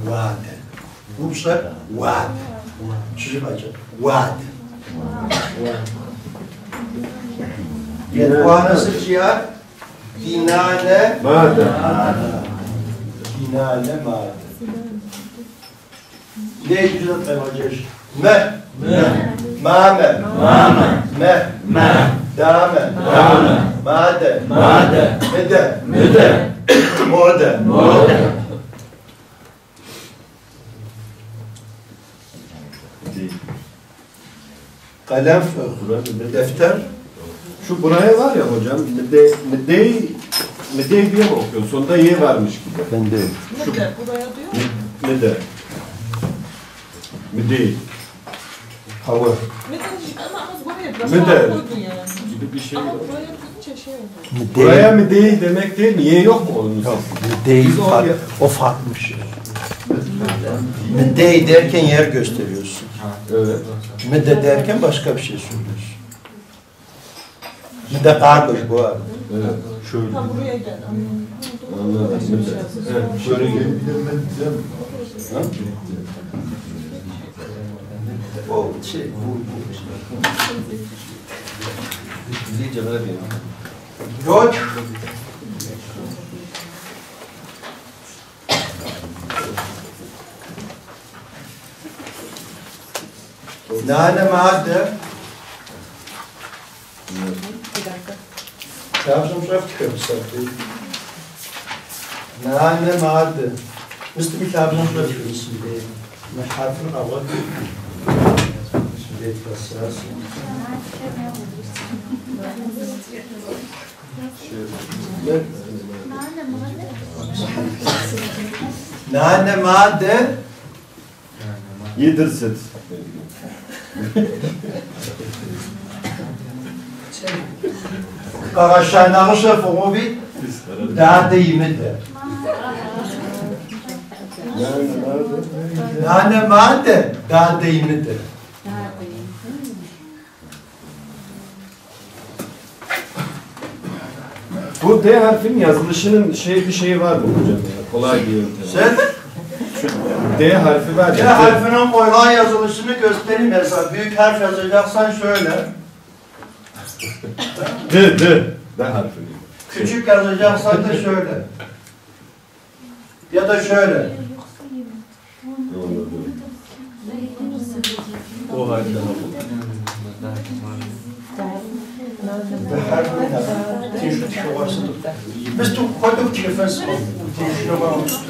واد وبشر واد شو باجي واد يدوانا سجيار دينانة مادة دينانة مادة ليه يجب أن يواجهش مامة دامة مادة مدة Modern. Kalem, defter. Şu buraya var ya hocam, midde diye mi okuyorsun? Sonunda ye varmış gibi. Ben de. Ne de buraya diyor. Midde. Midde. Hava. Ne de ama buraya biraz Ne de? daha koydun yani. Gibi bir şey Ama yok. buraya deyince şey oldu. Buraya midde demek değil mi? Ye yok mu onun? Yok, değil. O farkmış. Midde derken yer gösteriyorsun. Evet. Midde derken başka bir şey söylüyorsun. Midde karmış bu arada. Evet. Şöyle. Ha buraya gel. Anladım. Midde. Evet. Şöyle gel. Ha? O şey, bu. İyice böyle bir. Yok. Nane madde. Trabzonschrift kürzer. Nane madde. Müsste mich Trabzonschrift wissen. Mit Harfen aber. Nane madde. Yedirsin. Aşağınamışa fomobi. Daha deyiminde. Nane madde. Daha deyiminde. Bu D harfinin yazılışının bir şeyi var mı hocam? Yani kolay bir yöntem. Sen? Şu D harfi var ya. D harfinin kolay yazılışını göstereyim mesela. Büyük harf yazacaksan şöyle. D harfini. Küçük yazacaksan da şöyle. Ya da şöyle. O halde Bist du heute auf die Gefäße?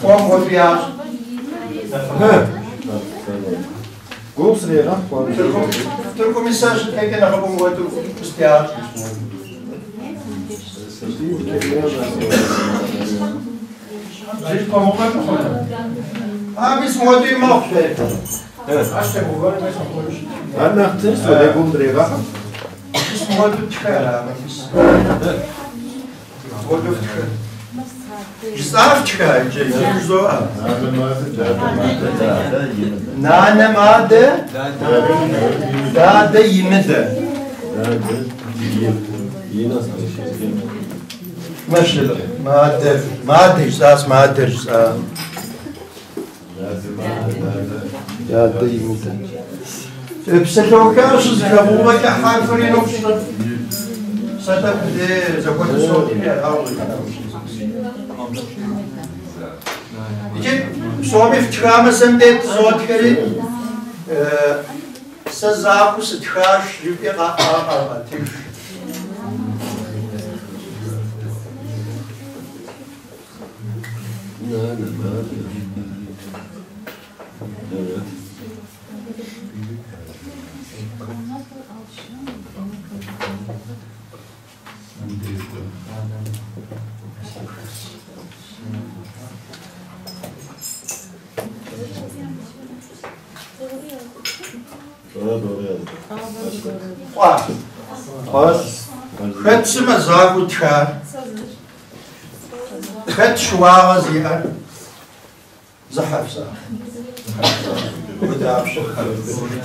Vorm Rotjahr. Kom sıraya lan. Tylko misarz, kijken naar hoe we het op jaar. Zit kom op met Ah, bis heute im Aufweg. Evet. Hast du gewonnen, was noch wohl ist? Anlattın, söyle kumduraya bakın. Bis heute çıkar ama biz. Heute çıkar. Zarf çıkaracak, yüz o. Nane madde, dade yemede. Mesela madde, das madde. Dade yemede. Hepsi okuyorsunuz ya, buradaki harfleri yoksa. Zaten zaten söyleyeyim ya, Sobi втихамасам дет зоткари са запус тхаш юпера тиш. Хэтсымэ загутха. Хэт шуагъэ зиӏэр зыхьэпса.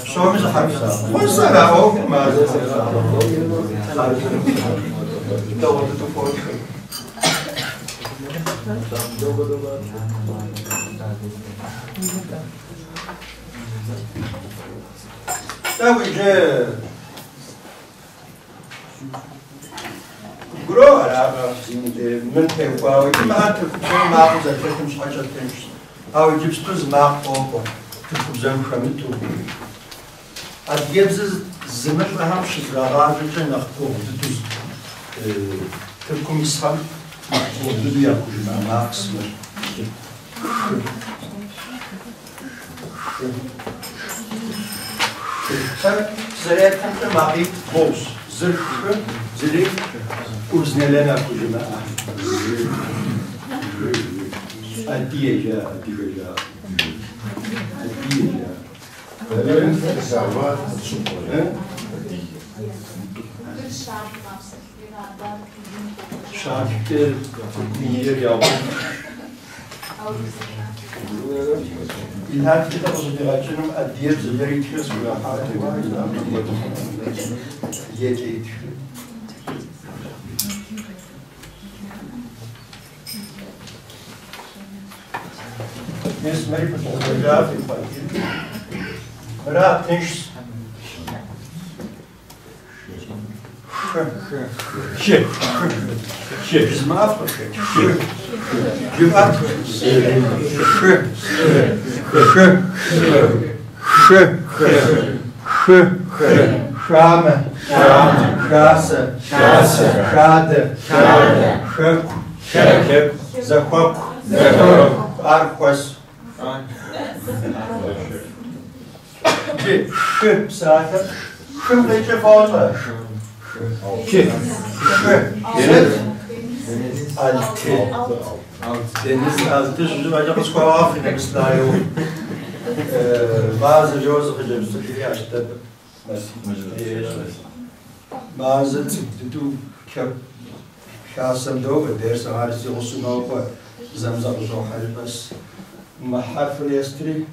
Псоми зыхьэпса. Хуэсӏэраӏо мазэ. Tabii Gro araba şimdi min tevfa ki ma tefkir ma zaten mش حاجه تنش او جبستوز ما اوكو تفوزم خمتو اديبز زمن هم شزراجه نخكو تدوز تركم اسهل محفوظ بیا کجا ماکس مر زريت حتى معي بوس زري وزنلنا كجنا أديجا شاكر مير يا الهات كده صديقاتنا أديب زيري كيس ولا حاجة يجيت اسمعي بتوجه في الفاتحة مرا تنش شيء اسمع أفكر جمعة شامة شاسة شادة شكب زخوك أرقص شب ساعة شب ليش فاضل شب deniz altı sözü acaba skoaf ne mislayo bazı jozef hocası yaşta bazı tu şahsen doğru ders harisi olsun ama zamzam zohar bas mahaf restri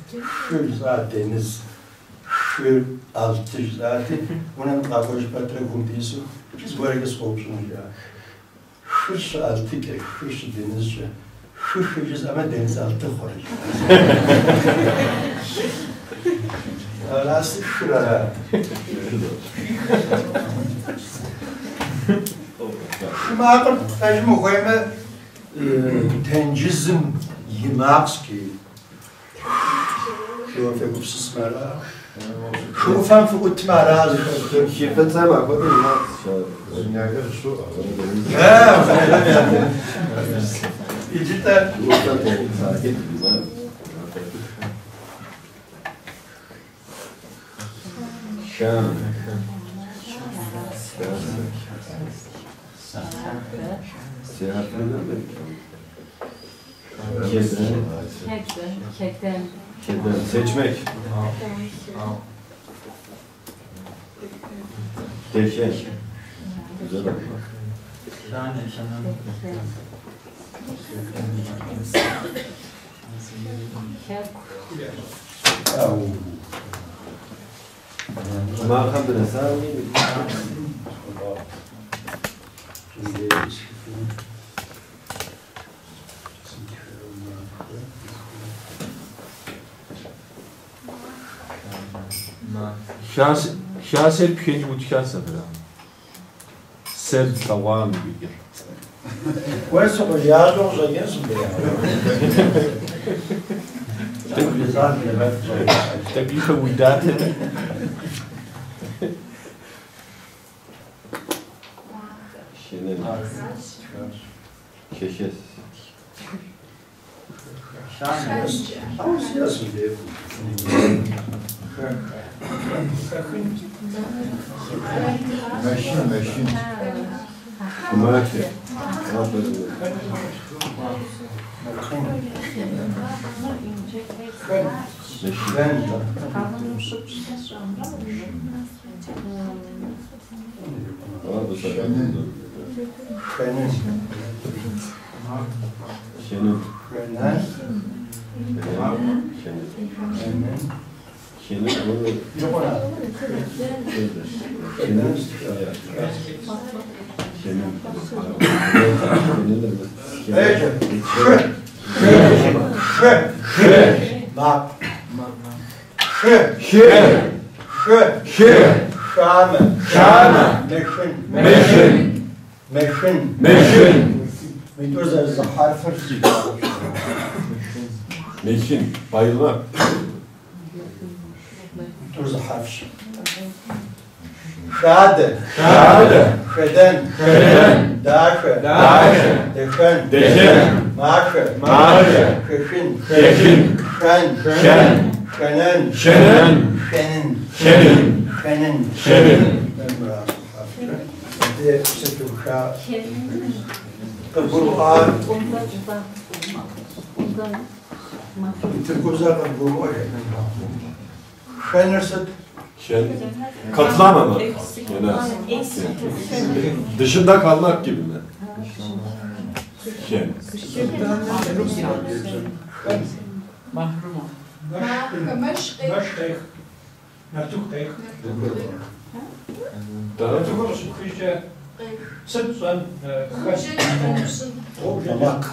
şül zat deniz şül altı zat onun kabul patre gumdisu biz böyle skopsun ya şuş altı ki şuş denizce şuş ama denizaltı xorij. Arası şuraya. Şu makul tecmü koyma tencizm yimaks ki şu fekuf sısmara şu fan fukut mara şifet sayma kodu yimaks dünyada şu İcite şan Kekten. Seçmek. Teşekkür. Güzel bak. ما أخذ الأسامي شاسر بخيني متكاسة بلا سر طوام بيجر واسو رياضو زينس بيا تكلفة ودات شنين كيشيس ماشي ماشي Meşin, bayılma. Dur harf. Schade. Schöden. Dache. Dechen. Marche. Schön. Schönen. De Setuşa. Kırgurlar. Türkuzlar kırgurlar. Şenerset. Katılamamak. Dışında kalmak gibi mi? Mahrum. Toplamak.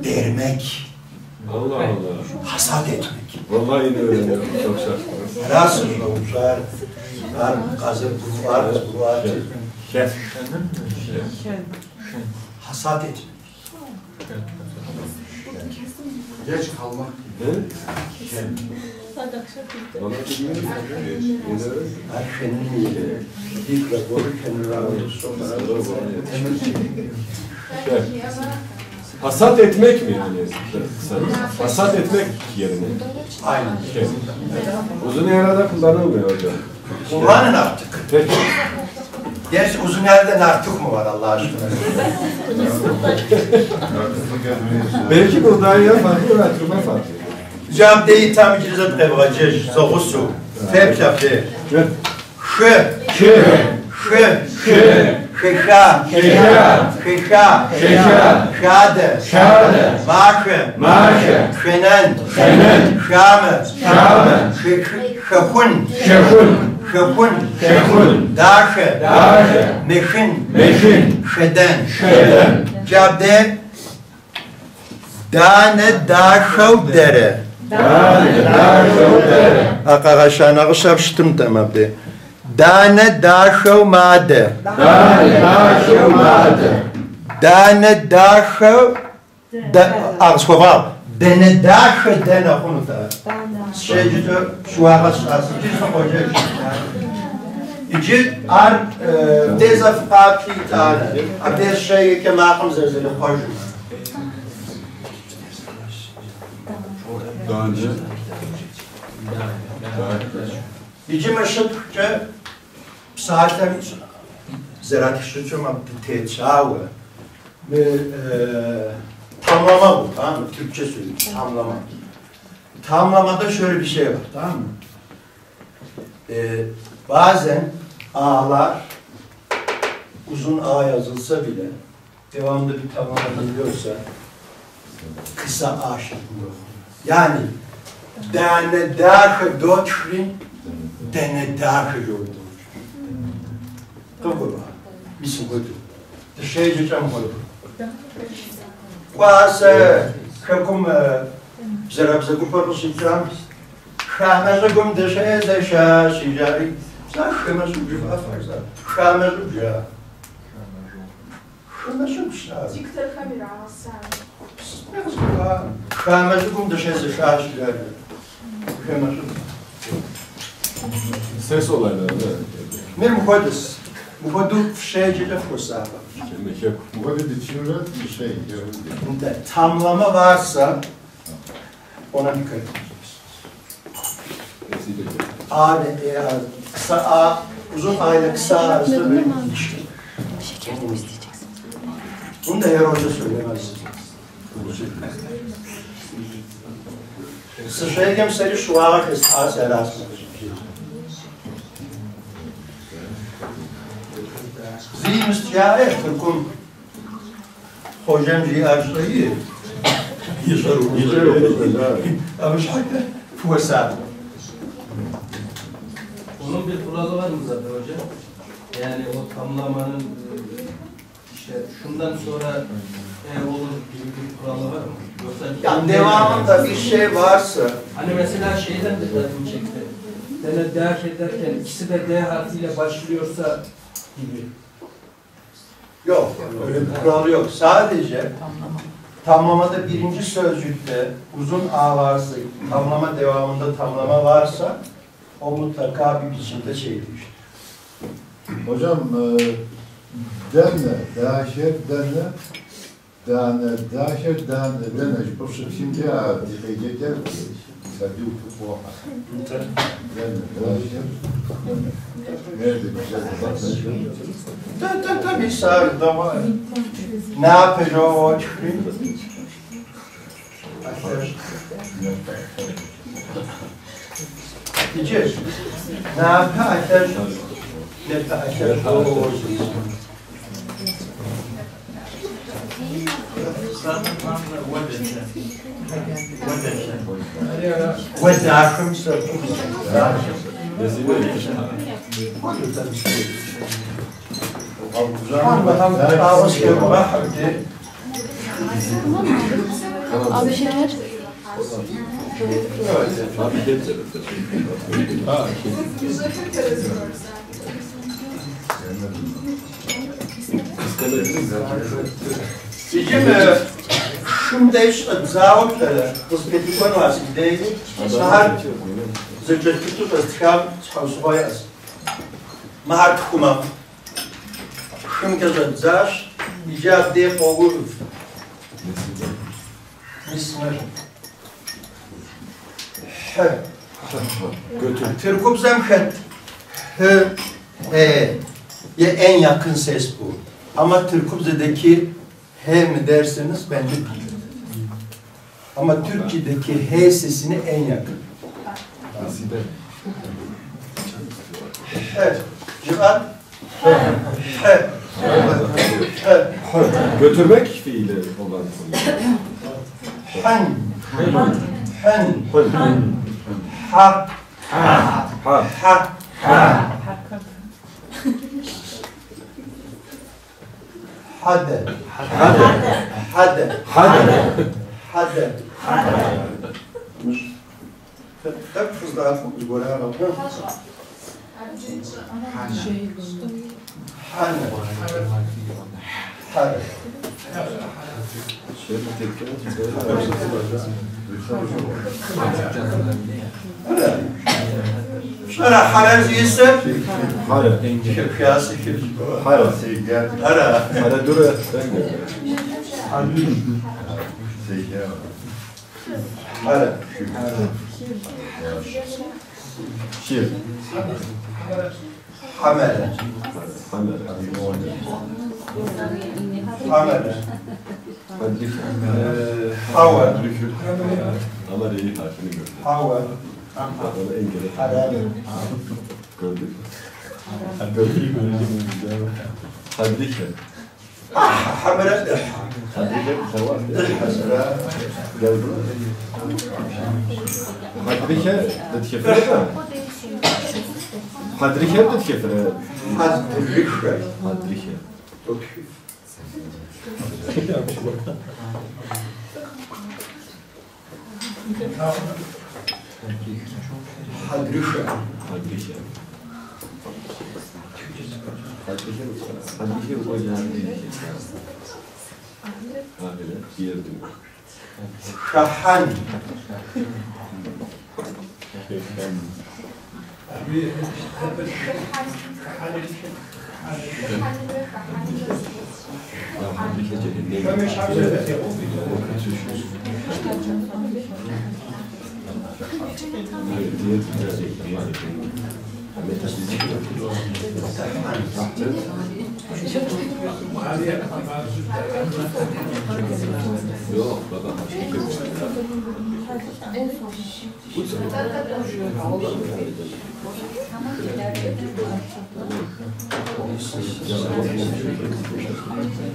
Dermek. Allah Allah. Hasat etmek. Vallahi yine öğreniyorum. Çok şaşkınım. Rasıl olmuşlar. Kazır bulvar. Hasat etmek. Geç kalmak. Her şeyin iyiliği. Bir raporu kendine Hasat etmek mi yani? Hasat etmek yerine. Aynen. Uzun yerlerde kullanılmıyor hocam. Kullanın artık. Peki. Gerçi uzun yerden artık mı var Allah aşkına? Belki buğdayya farklı ve türbe farklı. Cabdeyi tam ikizat kevacış, soğusu, feb cabde. Şeşa, şade, marşı, şenen, şamı, şekun, daşı, meşin, şeden. Cabde, dane daşav dere. Arkadaşlar nakışap şıtım tamam de. Dane daşav made. Dane daşav ağzkoval. Dene daşav dene konuda. Şeycide şu ağaç asıcı koyacak. İki ar dezafqat ki tane. Abdest şey ki maqam zezeli koyacak. Daha önce. İki meşhurca saatler ziraat işçi ama teçağı ve tamlama bu, tamam mı? Türkçe söylüyorum, tamlama. Tamlamada şöyle bir şey var, tamam mı? Bazen ağlar uzun ağ yazılsa bile devamında bir tamlama geliyorsa kısa ağ şeklinde olur. Yani dane dahe doçrin dene dahe yoldur. Kabul var. Misin koydu. Dışarıcı cam koydu. Kuase kakum zarabza kuparlı sıçram. Şahmazı gum dışarı dışarı sıcari. Şahmazı ucu afarza. Şahmazı ucu. Şahmazı ucu. Dikte kamera sen. Şahmazı gum dışarı dışarı sıcari. Şahmazı Ses olayları da. Mir koydus. Bu kodu şeyciyle fırsat. Bu kodu dişiyorlar bir şey. Tamlama varsa ona dikkat edeceğiz. A ile kısa A, uzun A ile kısa A arasında böyle bir ilişki. Bunu da her hoca söylemez. Sıçrayken seni şu ağır kız A serasına. Sie müsst ja Türk'ün hocam ji arşayı. Ama şöyle fırsat. Onun bir kuralı var mı zaten hocam? Yani o tamlamanın işte şundan sonra olur gibi bir kuralı var mı? Yoksa yani devamında bir şey varsa. Hani mesela şeyden de dikkatimi çekti. Dene D ederken ikisi de D harfiyle başlıyorsa gibi. Yok, öyle bir kural yok. Sadece tamlamada birinci sözcükte uzun A varsa, tamlama devamında tamlama varsa o mutlaka bir biçimde şey değiştir. Hocam denne, daşer, denne, dane, daşer, dane, denne. Proszę księcia, dziecię, sadził tu płocha. Denne, daşer, denne. Nerede güzel zobaczę. Tabii sağırdı ama ne yapacağım o çıkayım? Gideceğiz. Ne yapacağız? Ne yapacağız? ودعكم سركم Abi şeyler. Bizim şimdi işte zavutları kısmeti konması değil. Sahar zıcıklı tutastikam çalışmayız. Mahar kumam. Şimdi zaş icab diye olur. Mismer. Götür. Türküm zemşet. Ya en yakın ses bu. Ama Türkçedeki H mi derseniz bence değil. Ama Türkçedeki H sesine en yakın. Evet. Cihan. Götürmek fiili olan. Han. Han. Ha. Ha. Ha. Ha. Hade. Hade. Hade. Hade. Hade. Tak kızlar bu böyle ama. Hane. Hane. Şara haraz yese. Hara. Kıyası Hara. Hara. Hara dur. Hara. Şir. Hamele. Hamele. Hava. Ama değil harfini gördüm. Hava. Onu engel et. Hara. Gördük. Gördük. Hadrike. Hamele. Hadrike sen var. Hasra. Gel buraya. Hadrike تتكفر. Hadrike تتكفر. Hadrike. Hadrike. Okey. Hadrike. Hadrike. Hadrike bu yani. Böyle bir yerde. Şahan. Yok baba.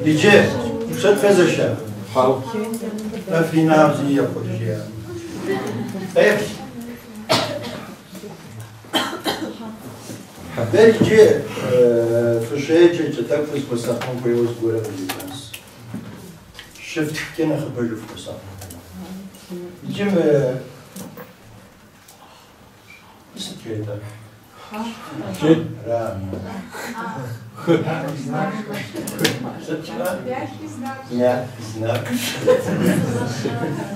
Dice, przed fezesem. Na finałzi ja powiedziałem. Będzie słyszecie, czy tak jest posadzą pojawił z góry nas. Szybkie na chyba już posadzą. Idziemy. Sekretarz.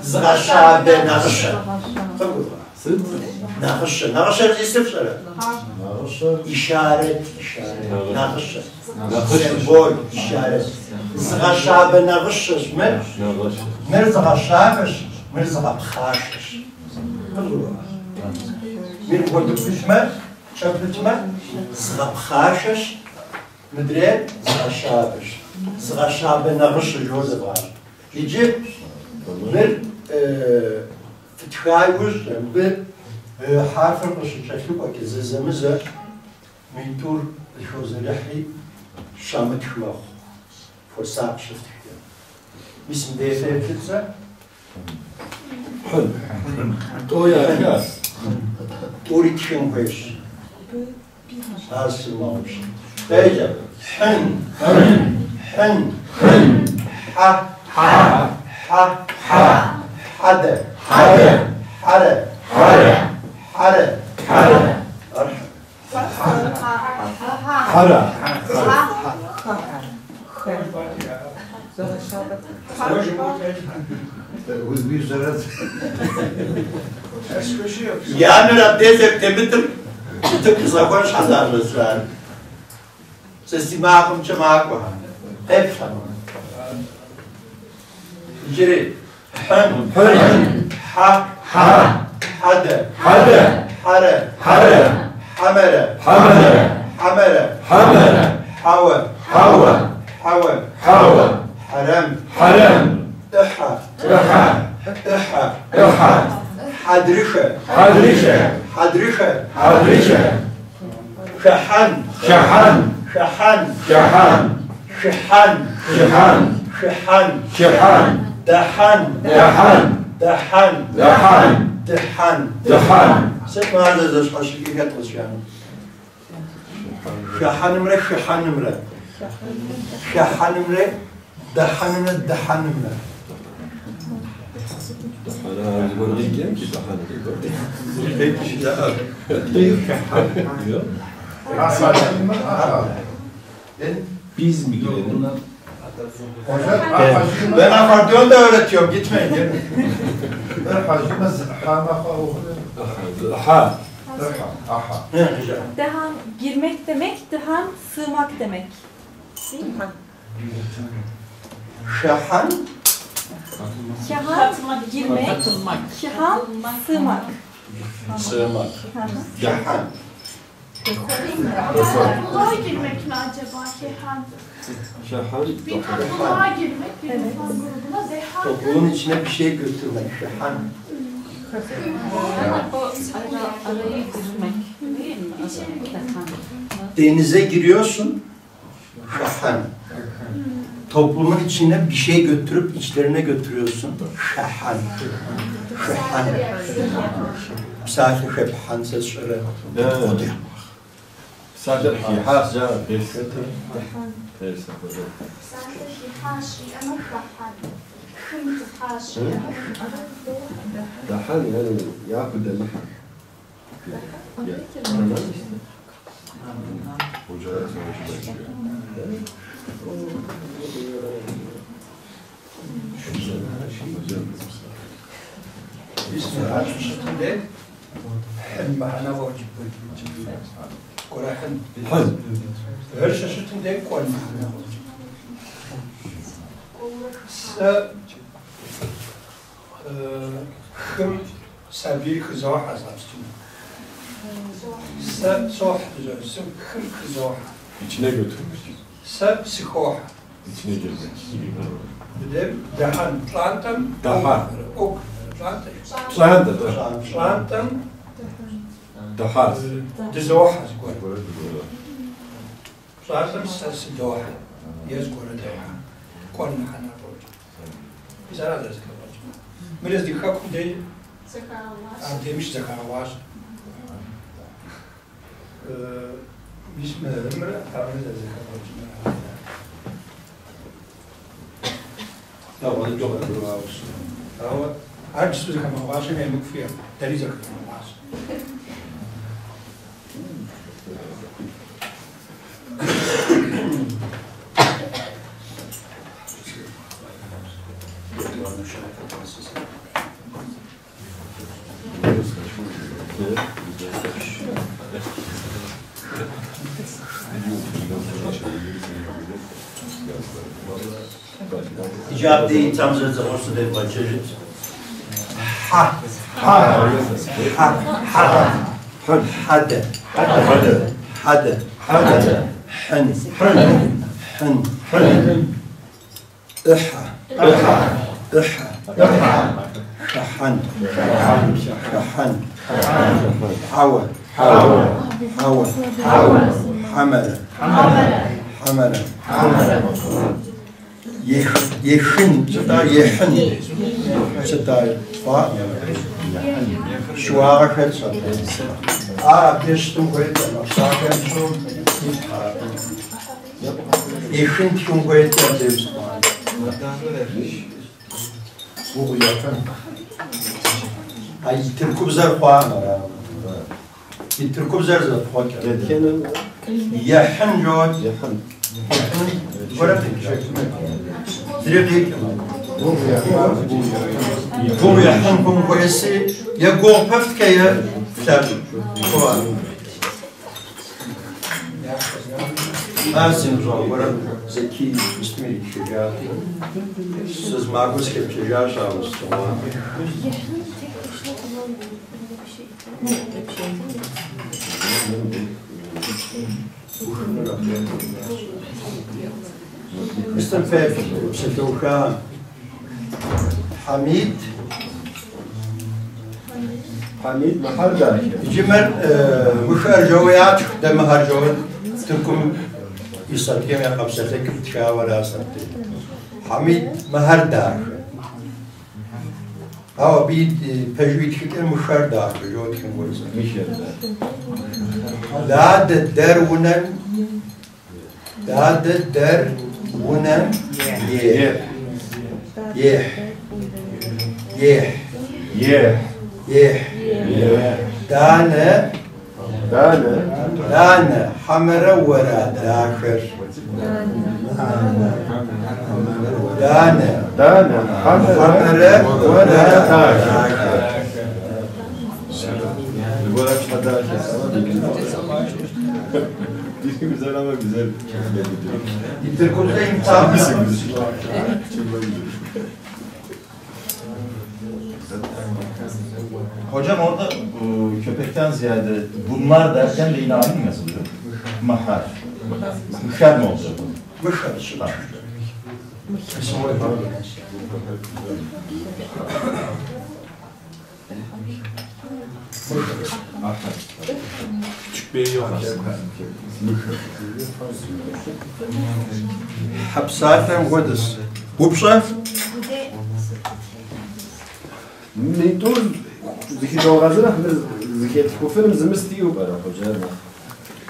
Zgaszabe nasze. Nasze jest işaret, nasze. Sembol, işaret. Zgaszabe nasze. Mer zgaszabe, mer zgaszabe. Mir kodukuşma, çapıtma, zgaszabe. Müdret, zgaszabe. Zgaszabe nasze joze var. İki, bir فتحاوش بحرف الشكل وكذا زمزة من دور الحوزرحي شامت خلاص فرصة شفت كده اسم ده فكرة حل تويا ناس توري تشين ويش هذا الموش تيجي حن حن ح ح ح ح حدا حدا حدا حدا حدا حدا يعني رديت تبتر تقصقون شحال الرسال سيستماكم جماعكم افهم جري حن حن ح ح حدا حدا حدا حدا حمل حمل حمل حمل حوى حوى حوى حوى حرم حرم احا احا احا احا حدرشه حدرشه حدرشه حدرشه شحن شحن شحن شحن شحن شحن شحن شحن دحن دحن دحن دحن دحن دحن ست ما هذا زش حشيكي كتلش يعني شحن مره شحن مره شحن مره دحن مره دحن مره أنا أقول لك يا كي دحن Biz mi girelim? Ben akordeon da öğretiyorum, gitmeyin gelin. Ha. Dehan girmek demek, dehan sığmak demek. Değil mi? Şahan. Şahan girmek, şahan sığmak. Sığmak. Şahan. Topluluğa girmek mi acaba Şehan? Şahan. Bir topluluğa girmek, bir insan grubuna Zehan. Topluluğun içine bir şey götürmek. Şahan. Araya girmek. Denize giriyorsun. Şahan. Toplumun içine bir şey götürüp içlerine götürüyorsun. Şahan. Şahan. Misafir şahan ses şöyle. Sadece has ya. Sadece haşi ama Şahan. Şimdi haşi دحن يعني ياخذ اللحم. حن معنا واجب كورا حن غير شاشتين ديك كون معنا واجب كم سبيل خزاح azabsın. Soh düzelsin, kım khizah. İçine götürmüş. Psikoh. İçine girmek. Bir de dahan, plantam. Dahan. Ok, plantam. Plantam. Dahan. Dzoh azgor. Plantam sas doh. Yazgor dahan. Kon hana roj. Biz aradırız kalacak. Biraz dikkat kudey. Demiş zekavar. Biz mi ömrü tabii de zekavar. Tamam, çok doğru olsun. Tamam. Her şey zekavar. Şimdi mükfiye. Deri zekavar. İcabı tam zırza olsa da başarılı. Ha. Hadi. شحن حوى حمل يخن ستاي شواغة بيشتم قويت ساكن شو يخن تكون قويت Ay Türkubzar falan var. Bir Türkubzar da falan. Yakın yok. Yakın. Böyle bir şey. Direkt bu yakın konkuresi ya golpeft ki ya tabi. Falan. Asim zor. Zeki ismi şecati. Siz margus ki şecaat şahıs tamam. استنفاف ستوكا حميد محردة جمل مشار جويات دم هرجون تلكم يصدقين يا قبستك تشاور أصدق حميد محردة أو بيد تجويد كتير مشار دار جوت كم ورزة داد الدر ونم داد الدر ونم دانة حمرة ورا داخر دانة حمرة ورا داخر Güzel ama güzel. İnterkulda imtihan mısın? Hocam orada köpekten ziyade bunlar derken de yine aynı mı yazılıyor? Mahar. Müşer mi olacak? Müşer. Tamam. Küçük bir yok aslında. Hapsaten Godes. Hupsa? Mentor zikir doğrazına zikir kufirm zimisti u bara hocam.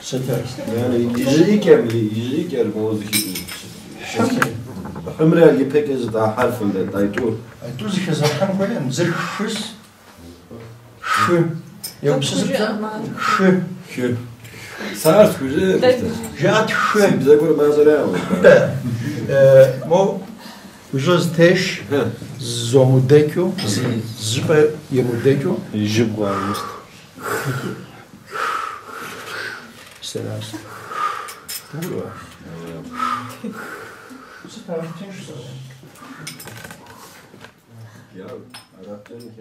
Seter. Yani yijike bu zikir. Hamra yipek ez da harfinde daytur. Daytur zikir zaten koyalım. Zirhüs. Şu. Yoksa şu. Sars kuşu. Jat şu. Bize göre bazıları var. Mo Jos teş zomudekyo, zıba yemudekyo. Jib varmış. Selam. Doğru. Ya Arapçanın